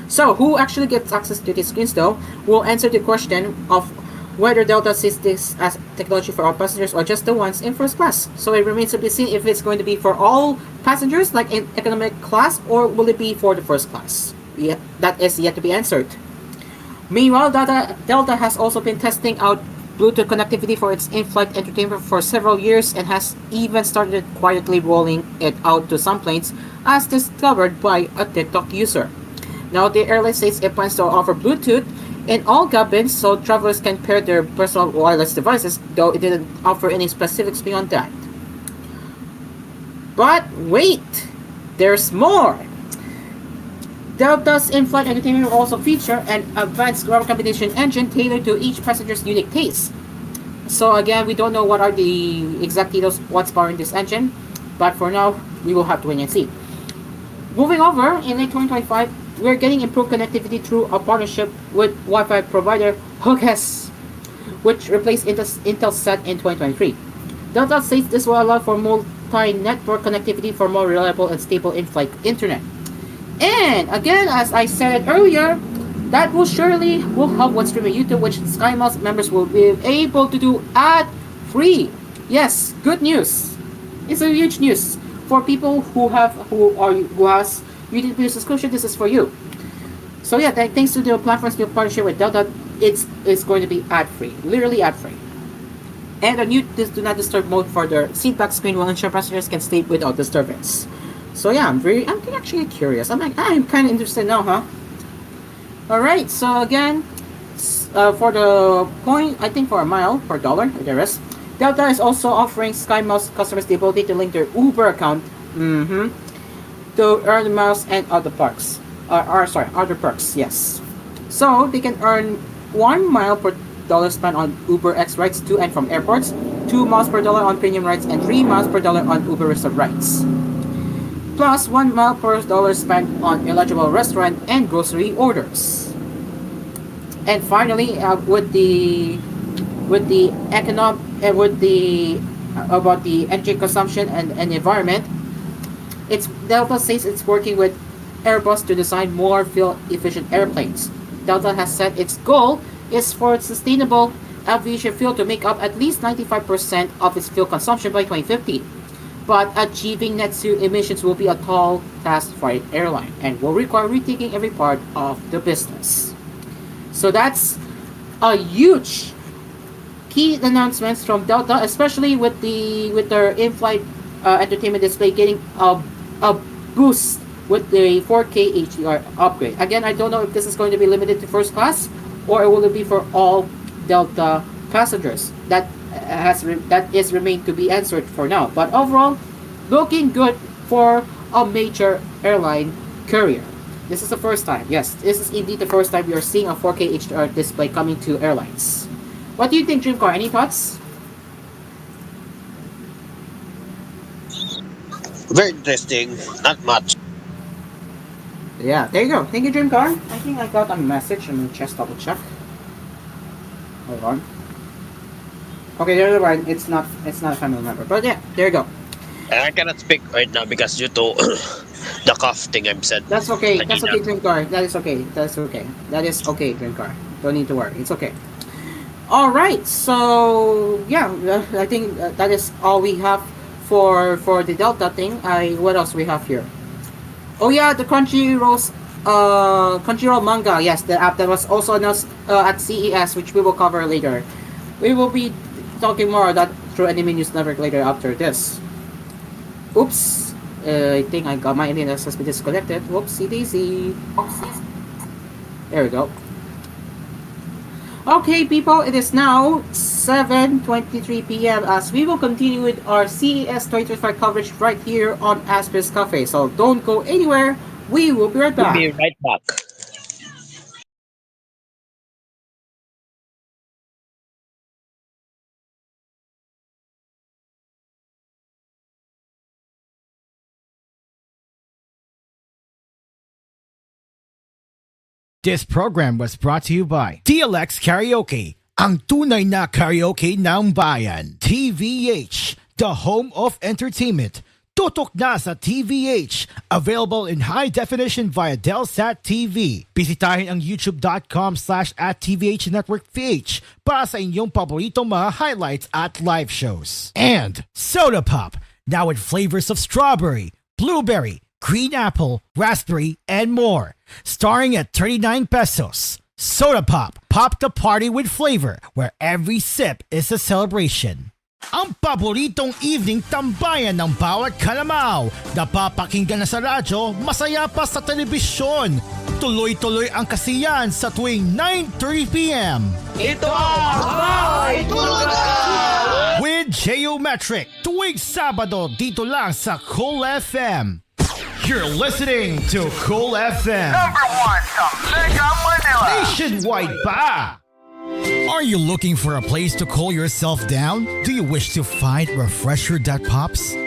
So who actually gets access to these screens though? We'll answer the question of whether Delta sees this as technology for all passengers or just the ones in first class. So it remains to be seen if it's going to be for all passengers like in economic class, or will it be for the first class? Yeah, that is yet to be answered. Meanwhile, Delta has also been testing out Bluetooth connectivity for its in-flight entertainment for several years and has even started quietly rolling it out to some planes, as discovered by a TikTok user. Now the airline says it plans to offer Bluetooth in all cabins so travelers can pair their personal wireless devices, though it didn't offer any specifics beyond that. But wait, there's more! Delta's in-flight entertainment will also feature an advanced ground combination engine tailored to each passenger's unique taste. So again, we don't know what are the exact details, what's powering this engine, but for now, we will have to wait and see. Moving over, in late 2025, we're getting improved connectivity through a partnership with Wi-Fi provider Hookus, which replaced Intelsat in 2023. Delta says this will allow for multi-network connectivity for more reliable and stable in-flight internet. And again, as I said earlier, that will help with streaming YouTube, which SkyMiles members will be able to do ad-free. Yes, good news. It's a huge news for people who has YouTube subscription. This is for you. So yeah, thanks to the platform's new partnership with Delta, it's going to be ad-free, literally ad-free. And a new do not disturb mode for the seatback screen will ensure passengers can sleep without disturbance. So yeah, I'm actually curious. I'm kind of interested now, huh? Alright, so again, for the point, I think for a mile per dollar, there is. Delta is also offering SkyMiles customers the ability to link their Uber account to earn miles and other perks. Other perks, yes. So they can earn 1 mile per dollar spent on Uber X rides to and from airports, 2 miles per dollar on premium rides, and 3 miles per dollar on Uber Reserve rides. Plus 1 mile per dollar spent on eligible restaurant and grocery orders. And finally, about the energy consumption and environment, Delta says it's working with Airbus to design more fuel-efficient airplanes. Delta has said its goal is for sustainable aviation fuel to make up at least 95% of its fuel consumption by 2050. But achieving net zero emissions will be a tall task for an airline and will require rethinking every part of the business. So that's a huge key announcements from Delta, especially with their in-flight entertainment display getting a boost with the 4K HDR upgrade. Again, I don't know if this is going to be limited to first class or will it be for all Delta passengers. That is remained to be answered for now. But overall, looking good for a major airline carrier. This is the first time. Yes, this is indeed the first time we are seeing a 4K HDR display coming to airlines. What do you think, Dreamcar? Any thoughts? Very interesting. Not much. Yeah, there you go. Thank you, Dreamcar. I think I got a message. Let me just double check. Hold on. Okay, the other one, it's not a family member. But yeah, there you go. I cannot speak right now because due to the cough thing I've said. That's okay. That's okay, Dreamcar. That is okay. That's okay. That is okay, Dreamcar. Don't need to worry. It's okay. Alright, so yeah, I think that is all we have for the Delta thing. What else we have here? Oh yeah, the Crunchyroll manga. Yes, the app that was also announced at CES, which we will cover later. We will be talking more about that through Anime News Network later after this. Oops, I think I got my internet has been disconnected. Whoopsie daisy. There we go. Okay, people, it is now 7:23 p.m. as we will continue with our CES 2025 coverage right here on Asphere's Cafe. So don't go anywhere. We will be right back. We'll be right back. This program was brought to you by DLX Karaoke, ang tunay na karaoke ng bayan. TVH, the home of entertainment. Tutok na sa TVH, available in high definition via Delsat TV. Bisitahin ang youtube.com/@TVH Network PH para sa inyong paboritong mga highlights at live shows. And Soda Pop, now with flavors of strawberry, blueberry, green apple, raspberry, and more. Starting at 39 pesos. Soda Pop, pop the party with flavor, where every sip is a celebration. Ang paboritong evening tambayan ng bawat kalamaw. Napapakinggan na sa radyo, masaya pa sa telebisyon. Tuloy-tuloy ang kasiyahan sa tuwing 9:30 p.m. Ito ang Tulog Ka! With Geometric, tuwing Sabado dito lang sa Cool FM. You're listening to Cool FM. Number 1 sa Mega Manila. Nationwide pa! Are you looking for a place to cool yourself down? Do you wish to find refresher that pops?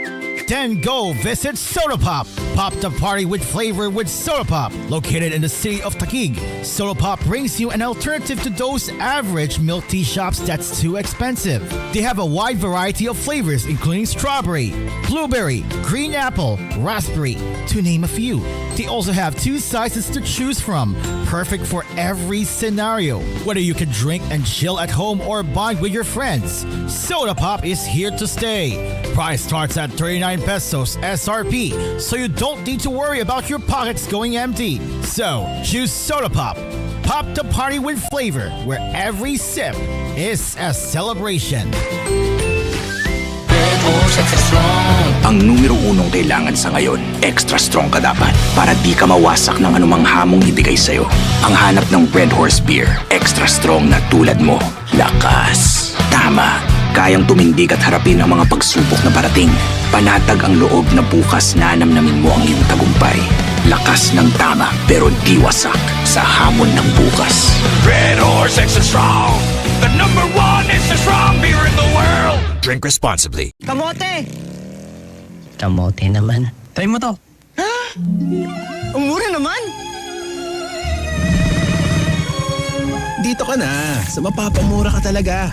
Then go visit Soda Pop. Pop the party with flavor with Soda Pop. Located in the city of Taguig, Soda Pop brings you an alternative to those average milk tea shops that's too expensive. They have a wide variety of flavors including strawberry, blueberry, green apple, raspberry, to name a few. They also have 2 sizes to choose from, perfect for every scenario. Whether you can drink and chill at home or bond with your friends, Soda Pop is here to stay. Price starts at 39 pesos SRP, so you don't need to worry about your pockets going empty. So, choose Soda Pop. Pop the party with flavor, where every sip is a celebration. Ang numero unong kailangan sa ngayon, extra strong ka dapat para di ka mawasak ng anumang hamong ibigay sa'yo. Ang hanap ng Red Horse Beer, extra strong na tulad mo. Lakas. Tama. Kayang tumindig at harapin ang mga pagsubok na parating. Panatag ang loob na bukas na namnamin mo ang iyong tagumpay. Lakas ng tama pero di wasak sa hamon ng bukas. Red Horse Extra Strong, the #1 extra strong beer in the world. Drink responsibly. Kamote! Kamote naman. Try mo to. Ang mura naman! Dito ka na. Sa mapapamura ka talaga.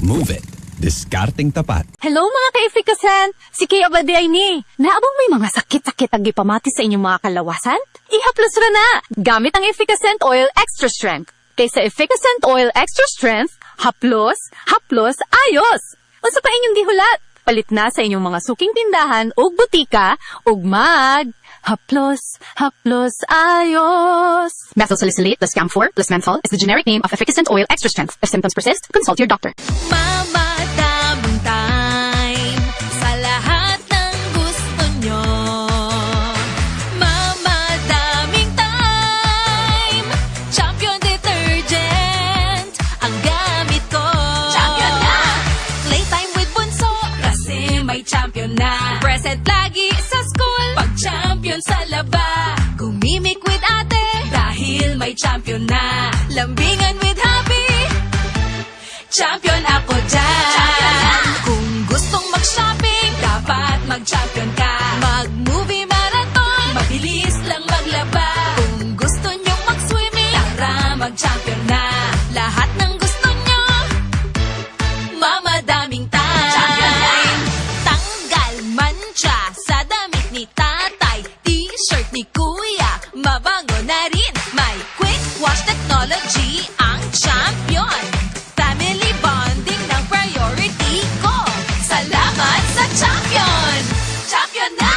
Move it. Diskarting tapat. Hello mga ka-efficasan! Si Kay Abaday ni. Naabang may mga sakit-sakit ang gipamati sa inyong mga kalawasan? Ihaplos ra na! Gamit ang Efficacent Oil Extra Strength. Kaysa Efficacent Oil Extra Strength, haplos, ayos! Unsa pa inyong gihulat? Palit na sa inyong mga suking tindahan o butika ug haplos, ayos! Methyl salicylate plus camphor plus menthol is the generic name of Efficacent Oil Extra Strength. If symptoms persist, consult your doctor. Mamadaming time sa lahat ng gusto nyo. Mamadaming time, Champion Detergent ang gamit ko. Champion na! Playtime with bunso kasi may champion na. Present lagi sa school pag champion sa laba. Gumimik with ate dahil may champion na. Lambingan with happy, champion ako dyan. Kung gustong mag-shopping, dapat mag-champion ka. Mag-movie marathon, mabilis lang maglaba. Kung gusto nyong mag-swimming, tara mag-champion na. Lahat ng gusto nyo, mamadaming time. Tanggal mancha sa damit ni tatay, t-shirt ni kuya, mabango na rin. May quick wash technology ang champion. Family bonding ng priority ko. Salamat sa champion! Champion na!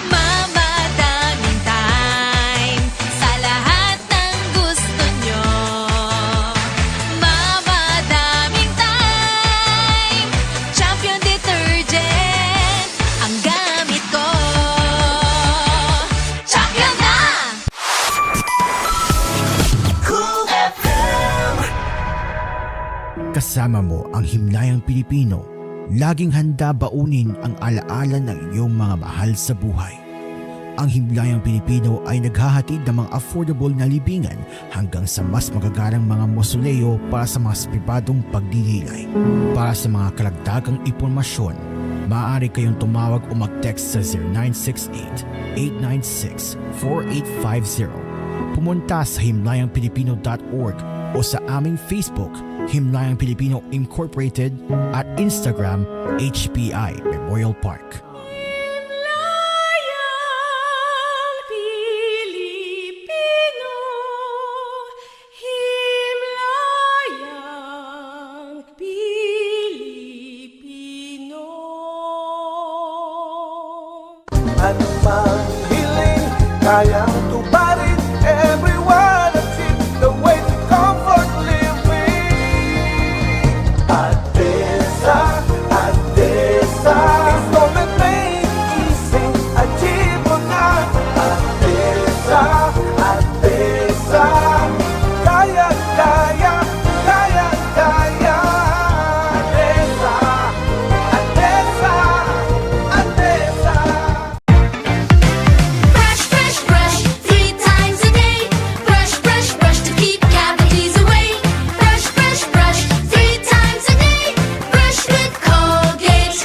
Mamadaming time sa lahat ng gusto nyo. Mamadaming time, Champion Detergent ang gamit ko. Champion na! Cool FM. Kasama mo ang himlayang Pilipino, laging handa baunin ang alaala ng iyong mga mahal sa buhay. Ang himlayang Pilipino ay naghahatid ng mga affordable na libingan hanggang sa mas magagarang mga mausoleo para sa mga pribadong pagdililay. Para sa mga kalagdagang impormasyon, maaari kayong tumawag o mag-text sa 0968-896-4850. Pumunta sa himlayangpilipino.org o sa aming Facebook, Himlayang Pilipino Incorporated, at Instagram, HPI Memorial Park. Anong mang hiling, kayang tuparin. Everyone achieve the way to comfort living. Adesa, installment made easy. Achieve mo na. Adesa, kaya. Fresh, fresh, 3 times a day. Brush, brush, brush to keep cavities away. Brush, brush, brush 3 times a day. Brush with Colgate.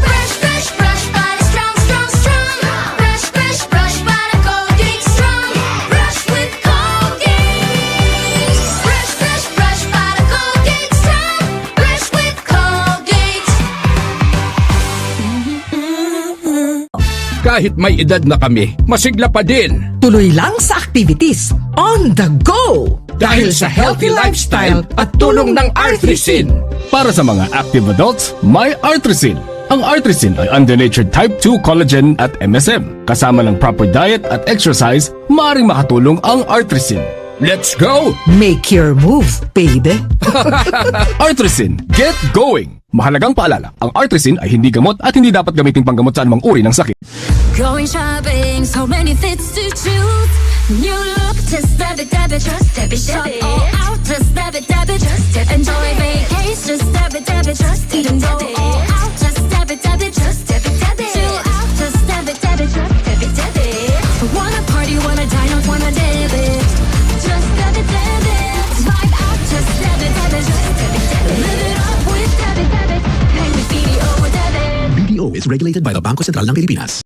Brush, brush, brush para strong, strong, strong. Brush, brush, brush para Colgate strong. Brush with Colgate. Brush, brush, brush para Colgate strong. Brush with Colgate. Kahit may edad na kami, masigla pa din. Tuloy lang sa activities. On the go! Dahil sa healthy lifestyle at tulong ng Artrisin. Para sa mga active adults, may Artrisin. Ang Artrisin ay undonatured type 2 collagen at MSM. Kasama ng proper diet at exercise, maaaring makatulong ang Artrisin. Let's go! Make your move, baby. Artrisin, get going! Mahalagang paalala, ang Artrisin ay hindi gamot at hindi dapat gamitin panggamot sa anumang uri ng sakit. Going shopping, so many fits to choose. New look, just dab it, just dab it. Shop all out, just dab it, just dab it. Enjoy vacation, just dab it, just even go all out, just dab it, just dab it. Chill out, just dab it, just dab it. Wanna party, wanna dine out, wanna dab it. Just dab it. Vibe out, just dab it, just dab it. Live it up with dab it. Hang with BDO with dab it. BDO is regulated by the Bangko Sentral ng Pilipinas.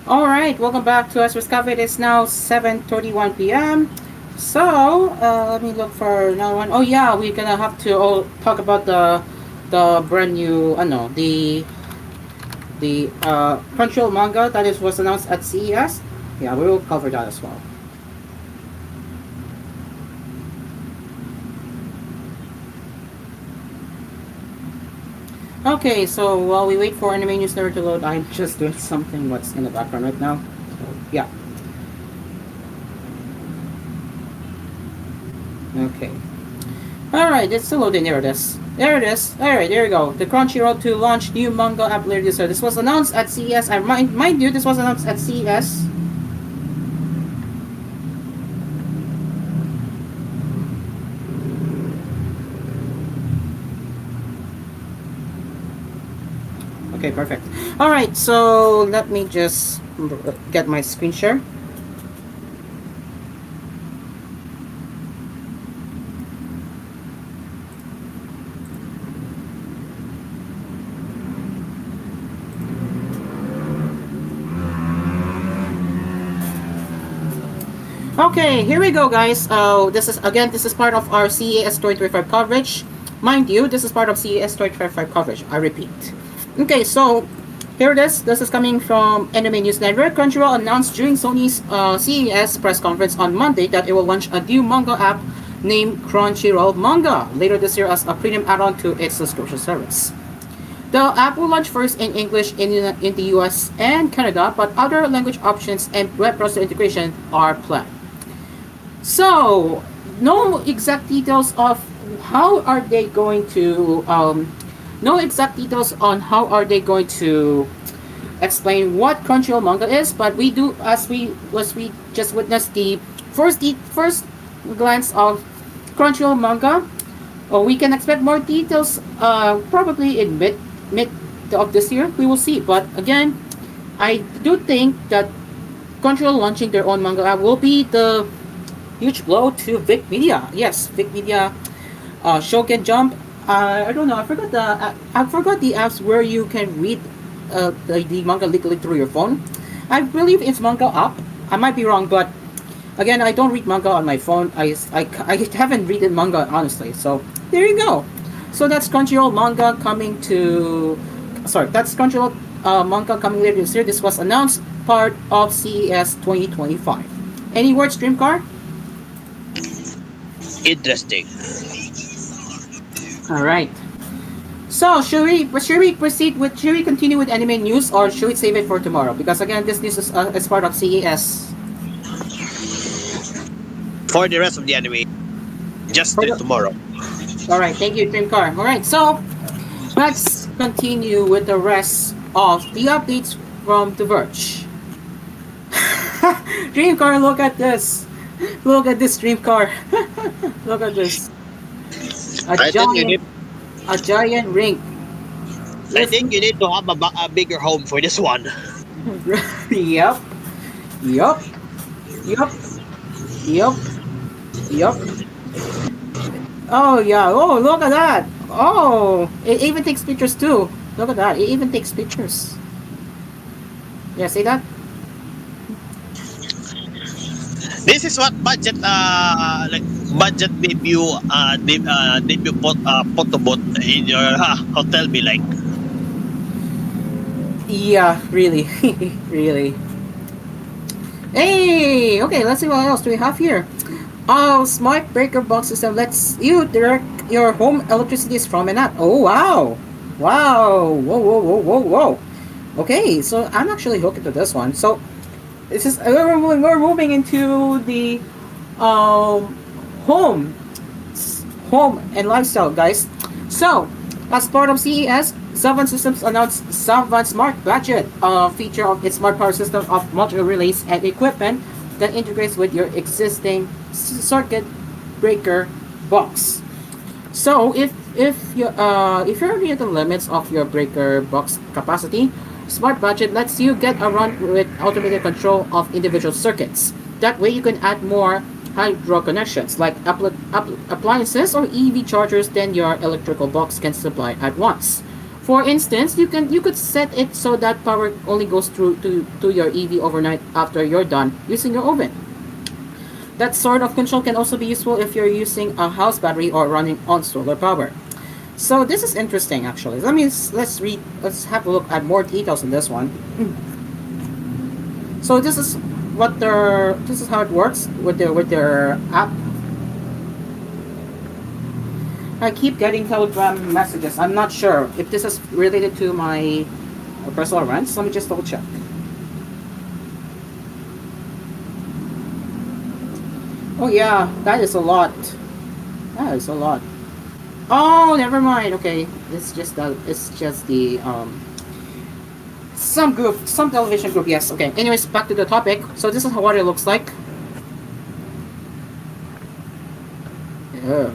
Alright, welcome back to Asphere Cafe. It is now 7:31 p.m. So, let me look for another one. Oh yeah, we're gonna have to talk about the brand new, the Crunchyroll manga that was announced at CES. Yeah, we will cover that as well. Okay, so while we wait for Anime News Network to load, I'm just doing something what's in the background right now. So, yeah. Okay. Alright, it's still loading. There it is. There it is. Alright, there you go. The Crunchyroll to launch new manga app later this year. This was announced at CES. I mind you, this was announced at CES. Okay, perfect. Alright, so let me just get my screen share. Okay, here we go, guys. This is part of our CES 2025 coverage. Mind you, this is part of CES 2025 coverage. I repeat. Okay, so here it is. This is coming from Anime News Network. Crunchyroll announced during Sony's CES press conference on Monday that it will launch a new manga app named Crunchyroll Manga later this year as a premium add-on to its subscription service. The app will launch first in English in the US and Canada, but other language options and web browser integration are planned. So, no exact details of how are they going to no exact details on how are they going to explain what Crunchyroll manga is, but we do, as we just witnessed the first glance of Crunchyroll manga, we can expect more details probably in mid of this year. We will see, but again, I do think that Crunchyroll launching their own manga app will be the huge blow to Vic Media. Yes, Vic Media, Shogen Jump. I don't know. I forgot the apps where you can read the manga legally through your phone. I believe it's Manga Up. I might be wrong, but again, I don't read manga on my phone. I haven't read manga honestly. So there you go. So that's Crunchyroll manga coming to. Sorry, that's Crunchyroll manga coming later this year. This was announced part of CES 2025. Any words, Dreamcar? Interesting. All right. So should we continue with anime news, or should we save it for tomorrow? Because again, this news is part of CES. For the rest of the anime, just tomorrow. All right. Thank you, Dreamcar. All right. So let's continue with the rest of the updates from The Verge. Dreamcar, look at this. Look at this, Dreamcar. Look at this. A giant ring. I think you need to have a bigger home for this one. Yup. Oh yeah. Oh, look at that. Oh, it even takes pictures too. Look at that. It even takes pictures. Yeah, see that? This is what budget like budget debut photo booth in your hotel be like. Yeah, really, really. Hey, okay, let's see what else do we have here. Oh, smart breaker box system lets you direct your home electricity from an app. Oh, wow. Wow. Whoa, whoa, whoa, whoa, whoa. Okay, so I'm actually hooked into this one. So, this is, we're moving into the um, home, home and lifestyle, guys. So, as part of CES, Savan Systems announced Savan Smart Budget, a feature of its smart power system of multiple relays and equipment that integrates with your existing circuit breaker box. So if you're near the limits of your breaker box capacity, Smart Budget lets you get around with automated control of individual circuits. That way you can add more hydro connections like appliances or EV chargers than your electrical box can supply at once. For instance, you could set it so that power only goes through to your EV overnight after you're done using your oven. That sort of control can also be useful if you're using a house battery or running on solar power. So this is interesting actually. Let's have a look at more details on this one. So this is how it works with their app. I keep getting Telegram messages. I'm not sure if this is related to my personal rents. Let me just double check. Oh yeah, that is a lot. That is a lot. Oh, never mind. Okay, it's just the some television group. Yes. Okay. Anyways, back to the topic. So this is what it looks like.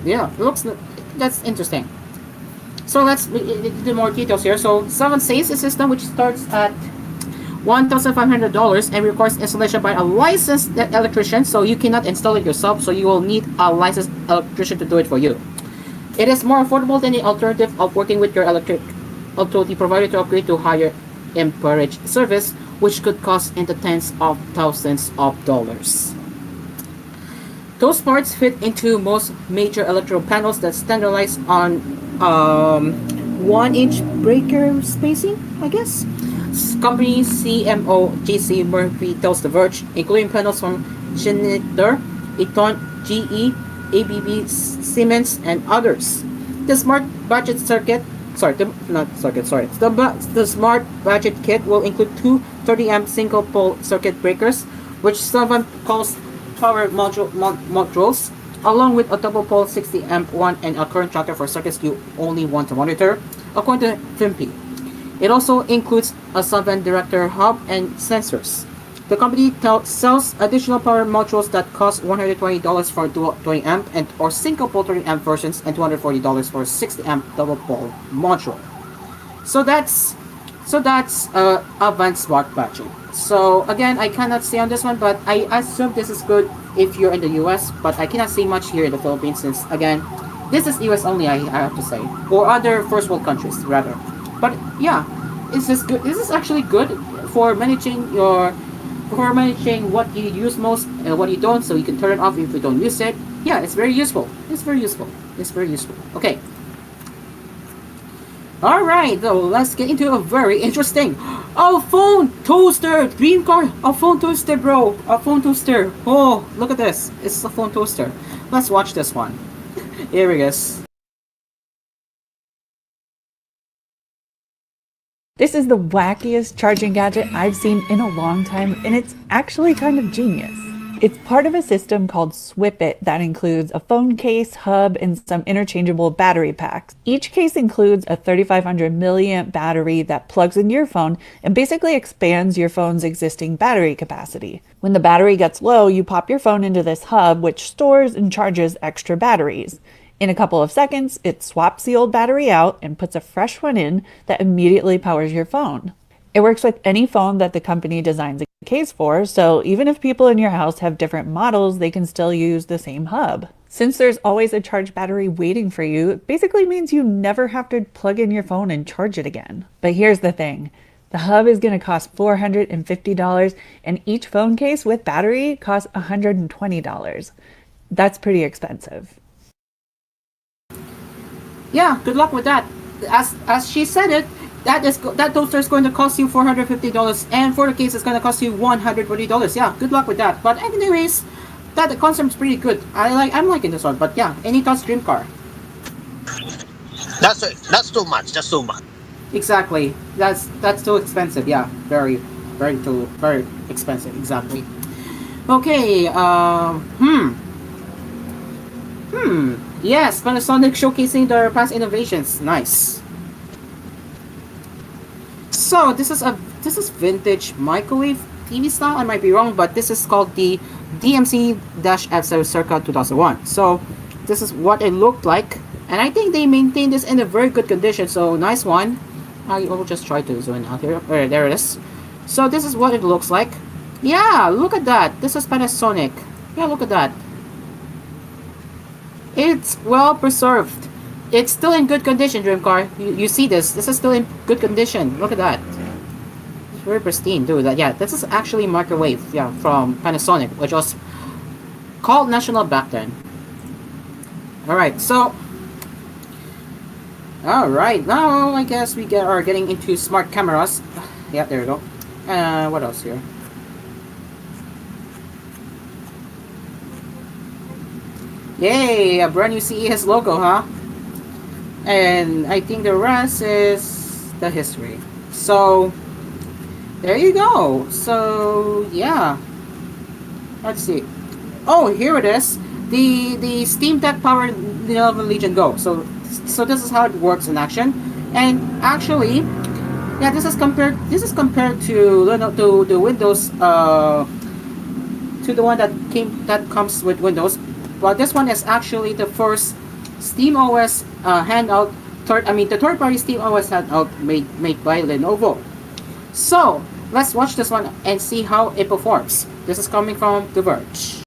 Yeah, it looks. That's interesting. So let's do more details here. So 7 says a system which starts at $1,500 and requires installation by a licensed electrician. So you cannot install it yourself. So you will need a licensed electrician to do it for you. It is more affordable than the alternative of working with your electric utility provider to upgrade to higher amperage service, which could cost in the tens of thousands of dollars. Those parts fit into most major electrical panels that standardize on 1-inch breaker spacing, I guess. Company CMO JC Murphy tells The Verge, including panels from Schneider, Eaton, GE, ABB, Siemens, and others. The Smart Budget circuit, the Smart Budget kit will include two 30-amp single-pole circuit breakers, which someone calls power modules, along with a double-pole 60-amp one and a current tracker for circuits you only want to monitor, according to Fimpy. It also includes a Savan Director hub and sensors. The company sells additional power modules that cost $120 for dual 20-amp and or single-pole 30-amp versions and $240 for 60-amp double-pole module. So that's Advanced Smart Budget. So again, I cannot say on this one, but I assume this is good if you're in the US, but I cannot see much here in the Philippines since, again, this is US only, I have to say, or other first world countries rather. But yeah, this is good. This is actually good for managing what you use most and what you don't, so you can turn it off if you don't use it. Yeah, it's very useful. It's very useful. Okay. Alright, though, let's get into a very interesting phone toaster dream car. A phone toaster, bro. A phone toaster. Oh, look at this. It's a phone toaster. Let's watch this one. Here it is. This is the wackiest charging gadget I've seen in a long time, and it's actually kind of genius. It's part of a system called Swip It that includes a phone case, hub, and some interchangeable battery packs. Each case includes a 3500 milliamp battery that plugs into your phone and basically expands your phone's existing battery capacity. When the battery gets low, you pop your phone into this hub, which stores and charges extra batteries. In a couple of seconds, it swaps the old battery out and puts a fresh one in that immediately powers your phone. It works with any phone that the company designs a case for, so even if people in your house have different models, they can still use the same hub. Since there's always a charged battery waiting for you, it basically means you never have to plug in your phone and charge it again. But here's the thing. The hub is going to cost $450 and each phone case with battery costs $120. That's pretty expensive. Yeah, good luck with that. As she said it, that toaster is going to cost you $450 and for the case it's going to cost you $120. Yeah, good luck with that. But anyways, the concept is pretty good. I'm liking this one. But yeah, any thoughts, Dream Car? That's too much. That's too much. Exactly. That's too expensive. Yeah, very expensive. Exactly. Okay. Yes, Panasonic showcasing their past innovations. Nice. So this is vintage microwave TV style. I might be wrong, but this is called the DMC-F7 circa 2001. So this is what it looked like, and I think they maintained this in a very good condition. So nice one. I will just try to zoom in out here. There it is. So this is what it looks like. Yeah, look at that. This is Panasonic. Yeah, look at that. It's well preserved. It's still in good condition, Dream Car. You see this? This is still in good condition. Look at that. It's very pristine, dude. Yeah, this is actually microwave. Yeah, from Panasonic, which was called National back then. All right, so. All right, now I guess we are getting into smart cameras. Yeah, there we go. What else here? Yay, a brand new CES logo, huh? And I think the rest is the history. So, there you go. So, yeah. Let's see. Oh, here it is. The Steam Deck powered Lenovo Legion Go. So this is how it works in action. And actually, yeah, this is compared to the Windows to the one that comes with Windows. But this one is actually the first SteamOS handout. The third-party SteamOS handout made by Lenovo. So let's watch this one and see how it performs. This is coming from The Verge.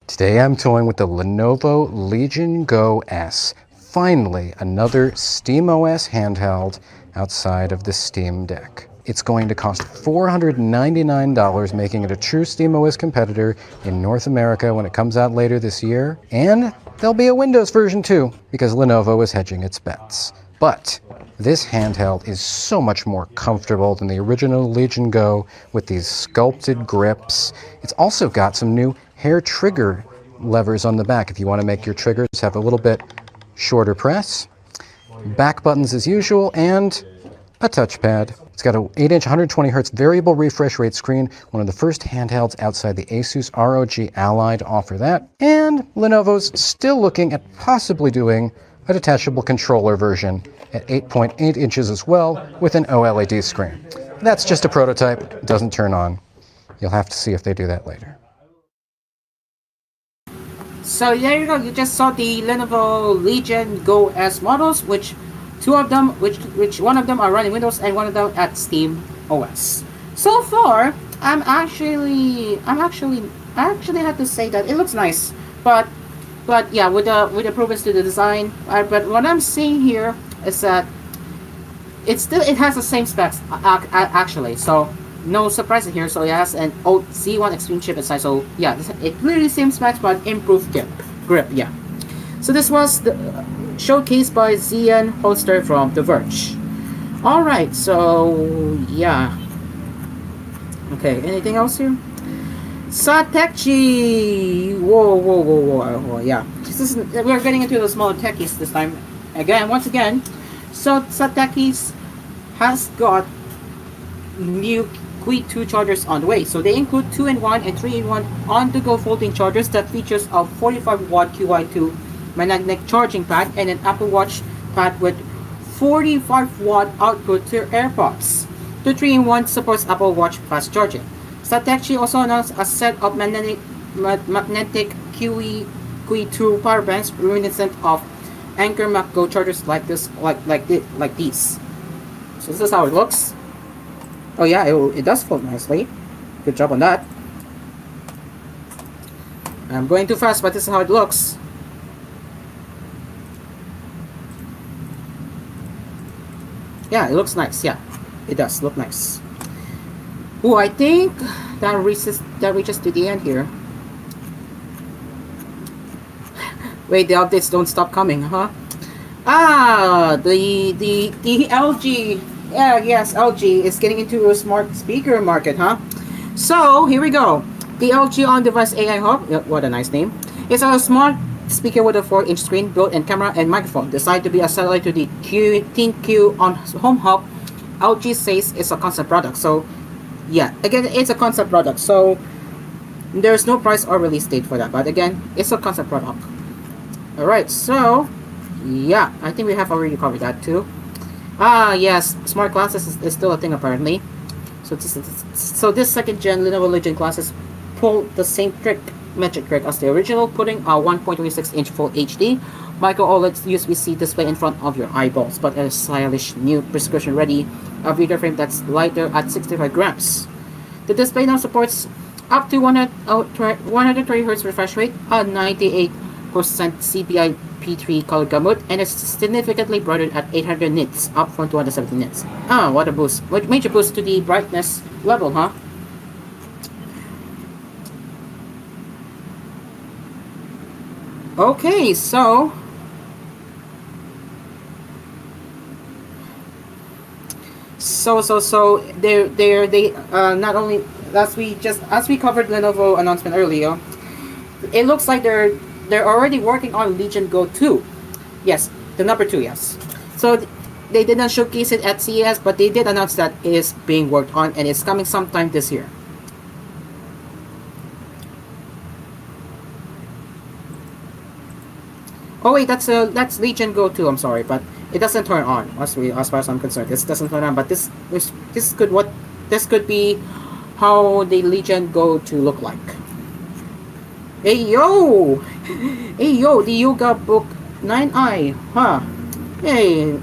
Today I'm toying with the Lenovo Legion Go S. Finally, another SteamOS handheld outside of the Steam Deck. It's going to cost $499, making it a true SteamOS competitor in North America when it comes out later this year. And there'll be a Windows version too, because Lenovo is hedging its bets. But this handheld is so much more comfortable than the original Legion Go with these sculpted grips. It's also got some new hair trigger levers on the back if you want to make your triggers have a little bit shorter press. Back buttons as usual, and a touchpad. It's got an 8-inch 120Hz variable refresh rate screen, one of the first handhelds outside the Asus ROG Ally to offer that. And Lenovo's still looking at possibly doing a detachable controller version at 8.8 inches as well, with an OLED screen. That's just a prototype, it doesn't turn on. You'll have to see if they do that later. So there you go, you just saw the Lenovo Legion Go S models, which one of them are running Windows and one of them at Steam OS. So far, I actually have to say that it looks nice, but yeah, with the improvements to the design. But what I'm seeing here is that it has the same specs actually. So no surprises here. So it has an old Z1 Extreme chip inside. So yeah, it literally same specs but improved grip. Yeah. So this was the showcased by Zian Holster from The Verge. All right. So yeah. Okay. Anything else here? Satechi! Whoa, yeah. We're getting into the smaller techies this time. Once again. So Satechi's has got new Qi 2 chargers on the way. So they include 2-in-1 and 3-in-1 on-the-go folding chargers that features a 45-watt QI2 magnetic charging pad and an Apple Watch pad with 45-watt output to AirPods. The 3-in-1 supports Apple Watch fast charging. Satechi also announced a set of magnetic Qi 2 power banks reminiscent of Anker Go chargers like these. So this is how it looks. Oh yeah, it does fold nicely. Good job on that. I'm going too fast, but this is how it looks. Yeah, it looks nice. Yeah, it does look nice. Oh, I think that reaches to the end here. Wait, the updates don't stop coming, huh? Ah, the LG. Yeah, yes, LG is getting into a smart speaker market, huh? So here we go. The LG on-device AI Hub. What a nice name! It's a smart speaker with a 4-inch screen, built-in camera, and microphone, designed to be a satellite to the ThinkQ on Home Hub. LG says it's a concept product. So yeah, again, it's a concept product. So there's no price or release date for that. But again, it's a concept product. Alright, so yeah, I think we have already covered that too. Ah, yes, smart glasses is still a thing apparently. So this second gen Lenovo Legion glasses pull the same metric trick as the original, putting a 1.26-inch Full HD micro OLED USB-C display in front of your eyeballs, but a stylish new prescription-ready video frame that's lighter at 65 grams. The display now supports up to 120 Hz refresh rate, a 98% CPI P3 color gamut, and it's significantly brighter at 800 nits, up from 270 nits. Ah, what a boost. Major boost to the brightness level, huh? Okay, so they not only as we covered Lenovo announcement earlier, it looks like they're already working on Legion Go 2. Yes, the number 2, yes. So they did not showcase it at CES, but they did announce that it is being worked on and it's coming sometime this year. Oh wait, that's Legion Go 2. I'm sorry, but it doesn't turn on as far as I'm concerned. This doesn't turn on, but this could be how the Legion Go 2 look like. Hey yo, the Yoga Book 9i, huh? Hey,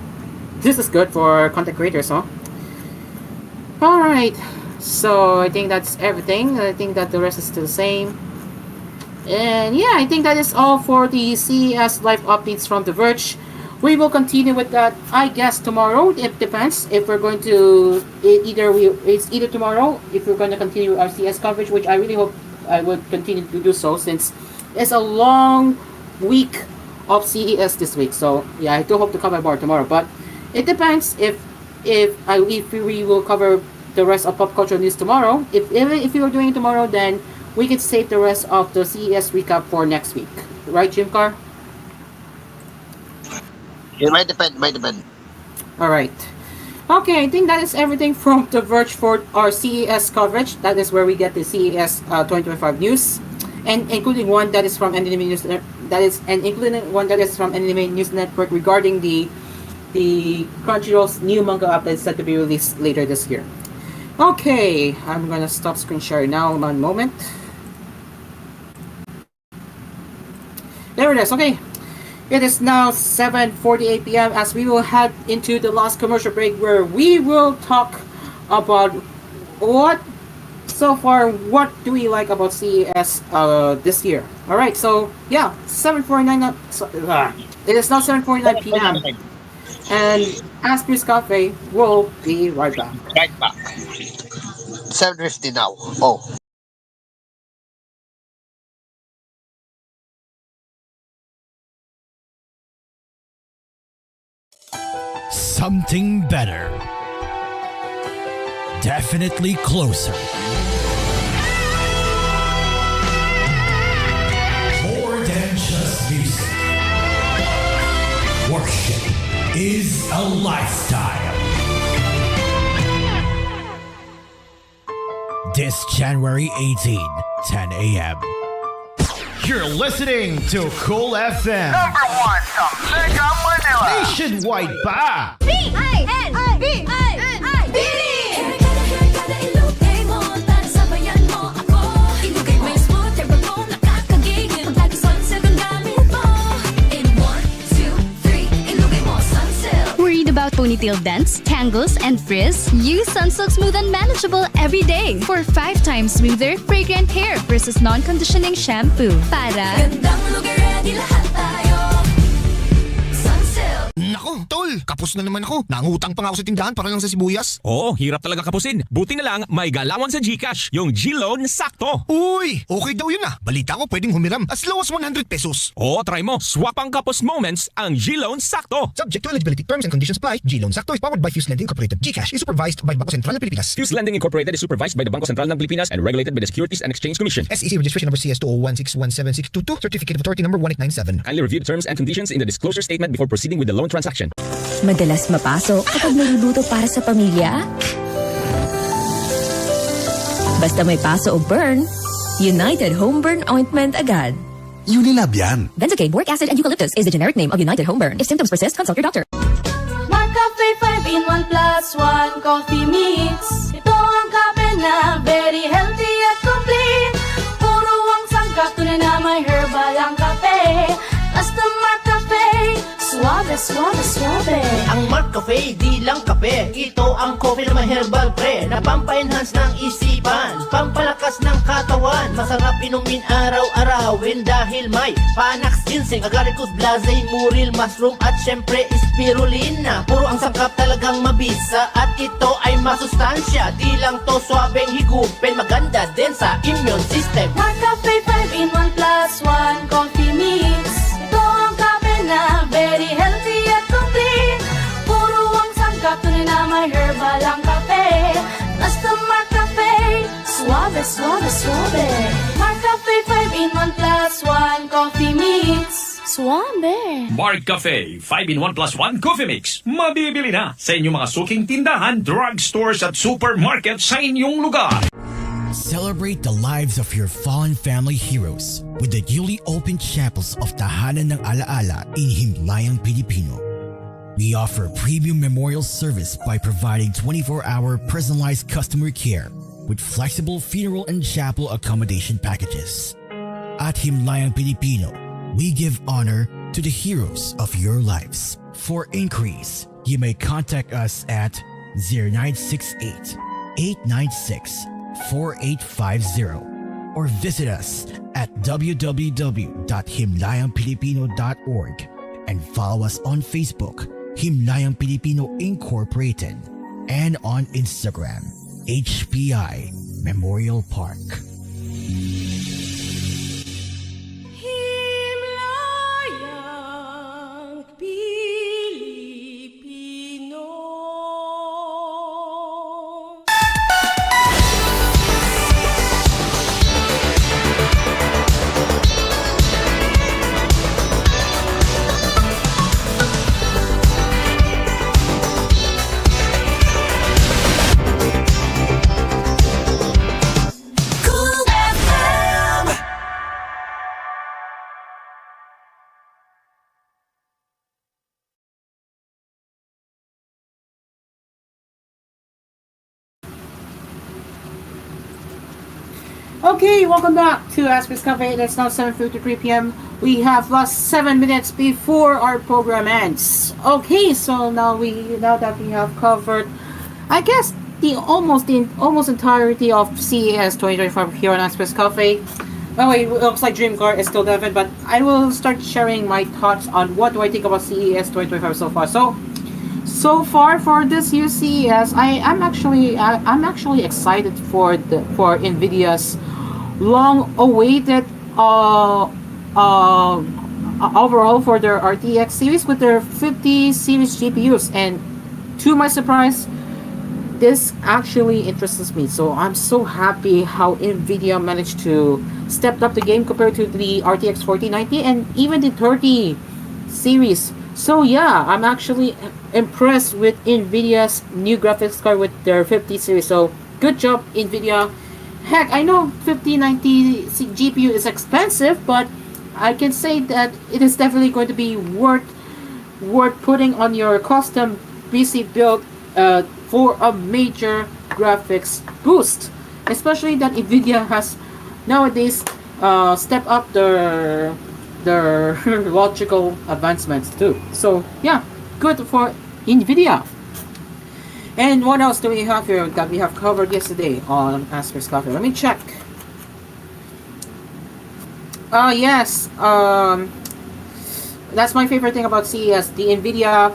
this is good for content creators, huh? All right, so I think that's everything. I think that the rest is still the same. And yeah, I think that is all for the CES live updates from The Verge. We will continue with that, I guess, tomorrow. It depends if we're going to it's either tomorrow if we're going to continue our CES coverage, which I really hope I would continue to do so, since it's a long week of CES this week. So yeah, I do hope to cover more tomorrow, but it depends if we will cover the rest of pop culture news tomorrow. If we were doing it tomorrow, then we could save the rest of the CES recap for next week, right, Jim Carr? It might depend. All right. Okay, I think that is everything from The Verge for our CES coverage. That is where we get the CES 2025 news, and including one that is from Anime News. Including one that is from Anime News Network regarding the Crunchyroll's new manga update set to be released later this year. Okay, I'm gonna stop screen sharing now. 1 moment. There it is. Okay. It is now 7:48 p.m. as we will head into the last commercial break, where we will talk about what do we like about CES this year. Alright, so yeah, 7:49. It is now 7:49 p.m. and Asphere's Cafe will be right back. 7:50 now. Oh. Something better. Definitely closer. More than just music. Worship is a lifestyle. This January 18, 10 a.m. You're listening to Cool FM. Number 1 sa Mega Manila. Nationwide pa. Worried about pony ponytail dents, tangles, and frizz? Use Sunsilk Smooth and Manageable every day for 5 times smoother, fragrant hair versus non-conditioning shampoo. Para Gandang lugar, ready lahat tayo. Sunsilk. Nako, tol, kapos na naman ako. Nangutang pa nga ako sa tindahan para lang sa sibuyas. Oo, hirap talaga kapusin. Buti na lang, may galawan sa GCash. Yung G-Loan sakto. Uy, okay daw yun ah. Balita ko pwedeng humiram as low as 100 pesos. Oo, try mo. Swap ang kapos moments, ang G-Loan sakto. Subject to eligibility, terms and conditions apply. G-Loan Sakto is powered by Fuse Lending Incorporated. GCash is supervised by Bangko Sentral ng Pilipinas. Fuse Lending Incorporated is supervised by the Bangko Sentral ng Pilipinas and regulated by the Securities and Exchange Commission. SEC registration number CS201617622, certificate of authority number 1897. Kindly review the terms and conditions in the disclosure statement before proceeding with the loan transaction. Madalas mapasok kapag niluluto para sa pamilya? Basta may paso o burn, United Home Burn Ointment agad. Unilab yan. Benzocaine, boric acid, and eucalyptus is the generic name of United Home Burn. If symptoms persist, consult your doctor. Cafe 5-in-1 plus 1 coffee mix. Ito ang kape na very healthy at complete. Puro ang sangkap, tunay na may herbal ang kape. Basta Cafe, suave, suave, suave. Ang Mark Cafe, di lang kape. Ito ang coffee na may herbal pre, na pampa-enhance ng isipan, pampalakas ng katawan. Masarap inumin araw-arawin dahil may panax, ginseng, agaricus, blazay, muril, mushroom at syempre spirulina. Puro ang sangkap talagang mabisa at ito ay masustansya. Di lang to swabeng higupin, maganda din sa immune system. Mark Cafe 5-in-1 plus 1 coffee mix. Ito ang kape na very healthy at complete. Puro ang sangkap, tunay na may herbal ang kape. Basta Mark Cafe, suave, suave, suave. Mark Cafe 5-in-1 plus 1 coffee mix. Suave. Mark Cafe 5-in-1 plus 1 coffee mix. Mabibili na sa inyong mga suking tindahan, drugstores at supermarket sa inyong lugar. Celebrate the lives of your fallen family heroes with the newly opened chapels of Tahanan ng Alaala in Himlayang Pilipino. We offer premium memorial service by providing 24-hour personalized customer care with flexible funeral and chapel accommodation packages. At Himlayang Pilipino, we give honor to the heroes of your lives. For inquiries, you may contact us at 0968 896 4850 or visit us at www.himlayangpilipino.org and follow us on Facebook, Himlayang Pilipino Incorporated, and on Instagram, HPI Memorial Park. Himlayang Pilipino. Okay, welcome back to Asphere Cafe. It's now 7:53 p.m. We have lost 7 minutes before our program ends. Okay, so now that we have covered, I guess the almost entirety of CES 2025 here on Asphere Cafe. By the way, it looks like Dream Car is still Devin, but I will start sharing my thoughts on what do I think about CES 2025 so far. So far for this year's CES, I'm actually excited for Nvidia's long-awaited overall for their RTX series with their 50 series GPUs, and to my surprise, this actually interests me. So I'm so happy how Nvidia managed to step up the game compared to the RTX 4090 and even the 30 series. So yeah, I'm actually impressed with Nvidia's new graphics card with their 50 series. So good job, Nvidia. Heck, I know 5090 GPU is expensive, but I can say that it is definitely going to be worth putting on your custom PC build for a major graphics boost. Especially that Nvidia has nowadays stepped up their logical advancements too. So yeah, good for Nvidia. And what else do we have here that we have covered yesterday on Asphere's Coffee? Let me check. Yes. That's my favorite thing about CES, the Nvidia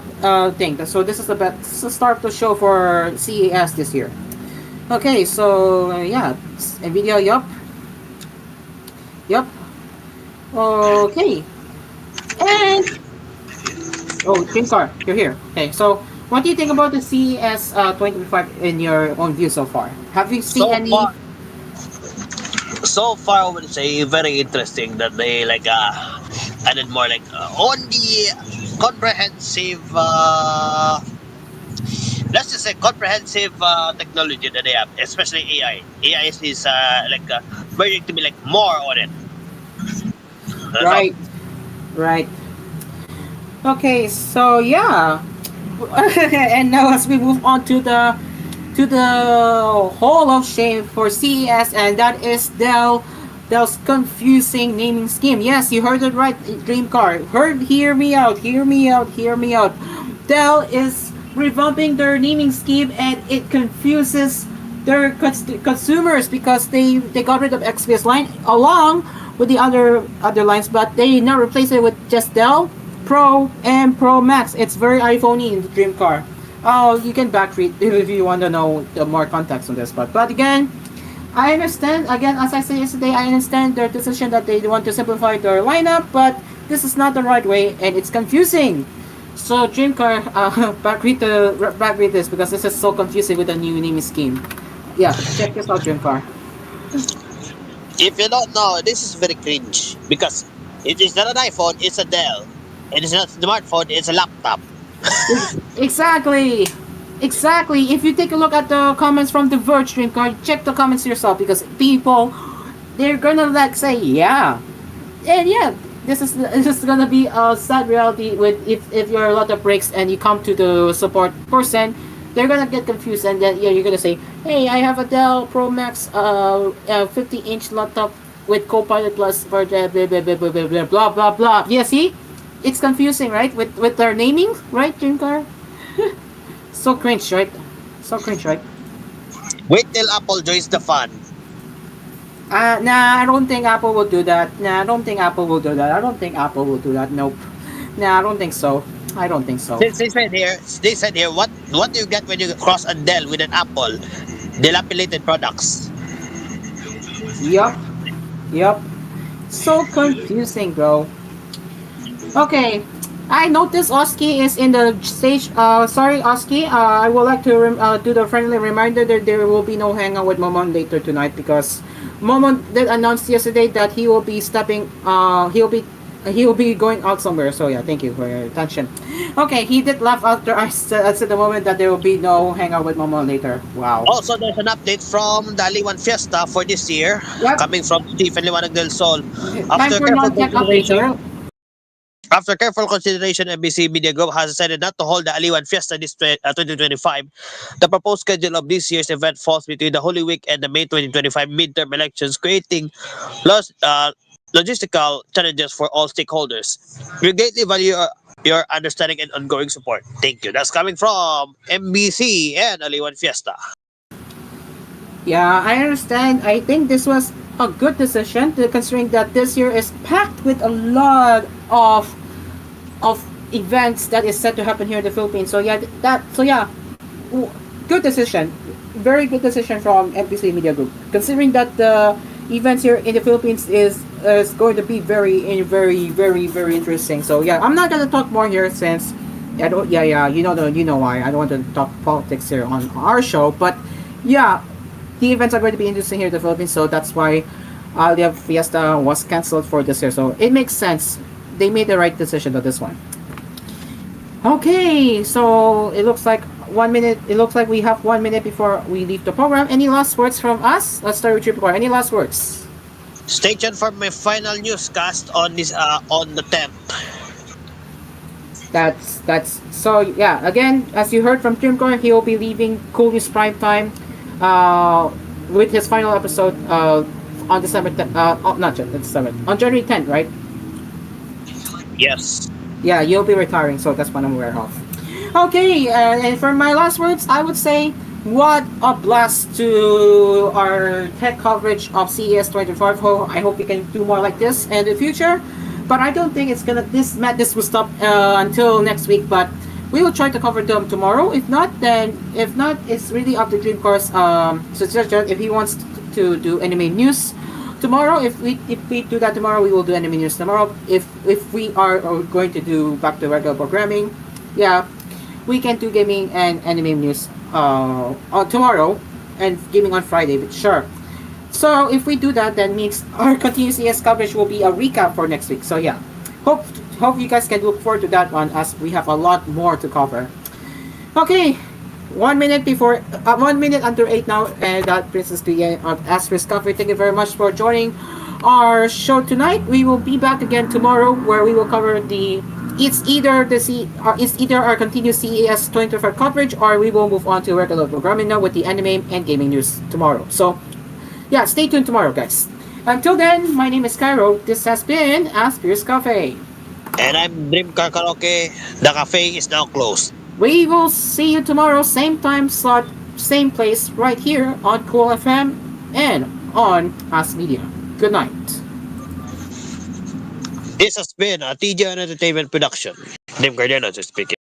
thing. So this is the start of the show for CES this year. Okay, so yeah, Nvidia, yup. Okay, and Dream Car, you're here. Okay, so what do you think about the CES 2025 in your own view so far? Have you seen So any? far, so far, I would say very interesting that they added more on the comprehensive. Let's just say comprehensive technology that they have, especially AI. AI is merging to be more on it. That's all. Right. Okay, so yeah, and now as we move on to the Hall of Shame for CES, and that is Dell's confusing naming scheme. Yes, you heard it right, Dream Car. Hear me out. Dell is revamping their naming scheme, and it confuses their consumers because they got rid of XPS line along with the other lines, but they now replace it with just Dell Pro and Pro Max. It's very iPhone-y in the Dream Car. Oh, you can backread if you want to know the more context on this part. But again, I understand. Again, as I said yesterday, I understand their decision that they want to simplify their lineup, but this is not the right way, and it's confusing. So Dream Car, backread this because this is so confusing with the new naming scheme. Yeah, check this out, Dream Car. If you don't know, this is very cringe because it is not an iPhone, it's a Dell. It is not a smartphone, it's a laptop. Exactly. If you take a look at the comments from the Verge, Dream Car, check the comments yourself because people, they're gonna say yeah, and yeah. This is gonna be a sad reality with if you're a lot of breaks and you come to the support person, they're gonna get confused and then you're gonna say, hey, I have a Dell Pro Max 50-inch laptop with Copilot Plus for blah blah blah. Yeah, see, it's confusing, right? With their naming, right, Dream Car? So cringe, right? Wait till Apple joins the fun. Nah, I don't think Apple will do that. Nope. Nah, I don't think so. They said here, what do you get when you cross a Dell with an Apple? Dilapidated products. Yup. So confusing, bro. Okay. I noticed Oski is in the stage. Sorry, Oski. I would like to do the friendly reminder that there will be no hangout with Momon later tonight because Momon did announce yesterday that he will be stepping. He'll be going out somewhere. So yeah, thank you for your attention. Okay, he did laugh after I said the moment that there will be no hangout with Momon later. Wow. Also, there's an update from the Aliwan Fiesta for this year, coming from Stephen Liwanag del Sol. After careful consideration, NBC Media Group has decided not to hold the Aliwan Fiesta this 2025. The proposed schedule of this year's event falls between the Holy Week and the May 2025 midterm elections, creating logistical challenges for all stakeholders. We greatly value your understanding and ongoing support. Thank you. That's coming from MBC and Aliwan Fiesta. Yeah, I understand. I think this was a good decision considering that this year is packed with a lot of events that is set to happen here in the Philippines. So yeah, good decision. Very good decision from MPC Media Group. Considering that the events here in the Philippines is going to be very interesting. So yeah, I'm not gonna talk more here since you know why. I don't want to talk politics here on our show, but yeah, the events are going to be interesting here in the Philippines. So that's why the Fiesta was cancelled for this year. So it makes sense. They made the right decision on this one. Okay, so it looks like 1 minute. It looks like we have 1 minute before we leave the program. Any last words from us? Let's start with Triple R. Any last words? Stay tuned for my final newscast on this on the 10th. That's so yeah. Again, as you heard from Trimcore, he will be leaving Cool News Prime Time with his final episode on December 10th. Not December. On January 10th, right? Yes. Yeah, you'll be retiring, so that's what I'm aware of. Okay, and for my last words, I would say, what a blast to our tech coverage of CES 2025. I hope we can do more like this in the future. But I don't think it's gonna this will stop until next week. But we will try to cover them tomorrow. If not, it's really up to Dreamcore's suggestion. If he wants to do anime news tomorrow, if we do that tomorrow, we will do anime news tomorrow. If we are going to do back to regular programming, yeah, we can do gaming and anime news on tomorrow and gaming on Friday. But sure. So if we do that, then means our continuous CS coverage will be a recap for next week. So yeah, hope you guys can look forward to that one, as we have a lot more to cover. Okay, 1 minute before 1 minute under 8 now, and that brings us to the end of Asphere's coverage. Thank you very much for joining our show tonight. We will be back again tomorrow, where we will cover it's either our continuous CES 2025 coverage, or we will move on to regular programming now with the anime and gaming news tomorrow. So yeah, stay tuned tomorrow, guys. Until then, my name is Cairo. This has been Asphere's Cafe. And I'm Dream Car Karaoke. The cafe is now closed. We will see you tomorrow, same time slot, same place, right here on Cool FM and on AspMedia. Good night. This has been a TGON Entertainment production. Dream Guardian speaking.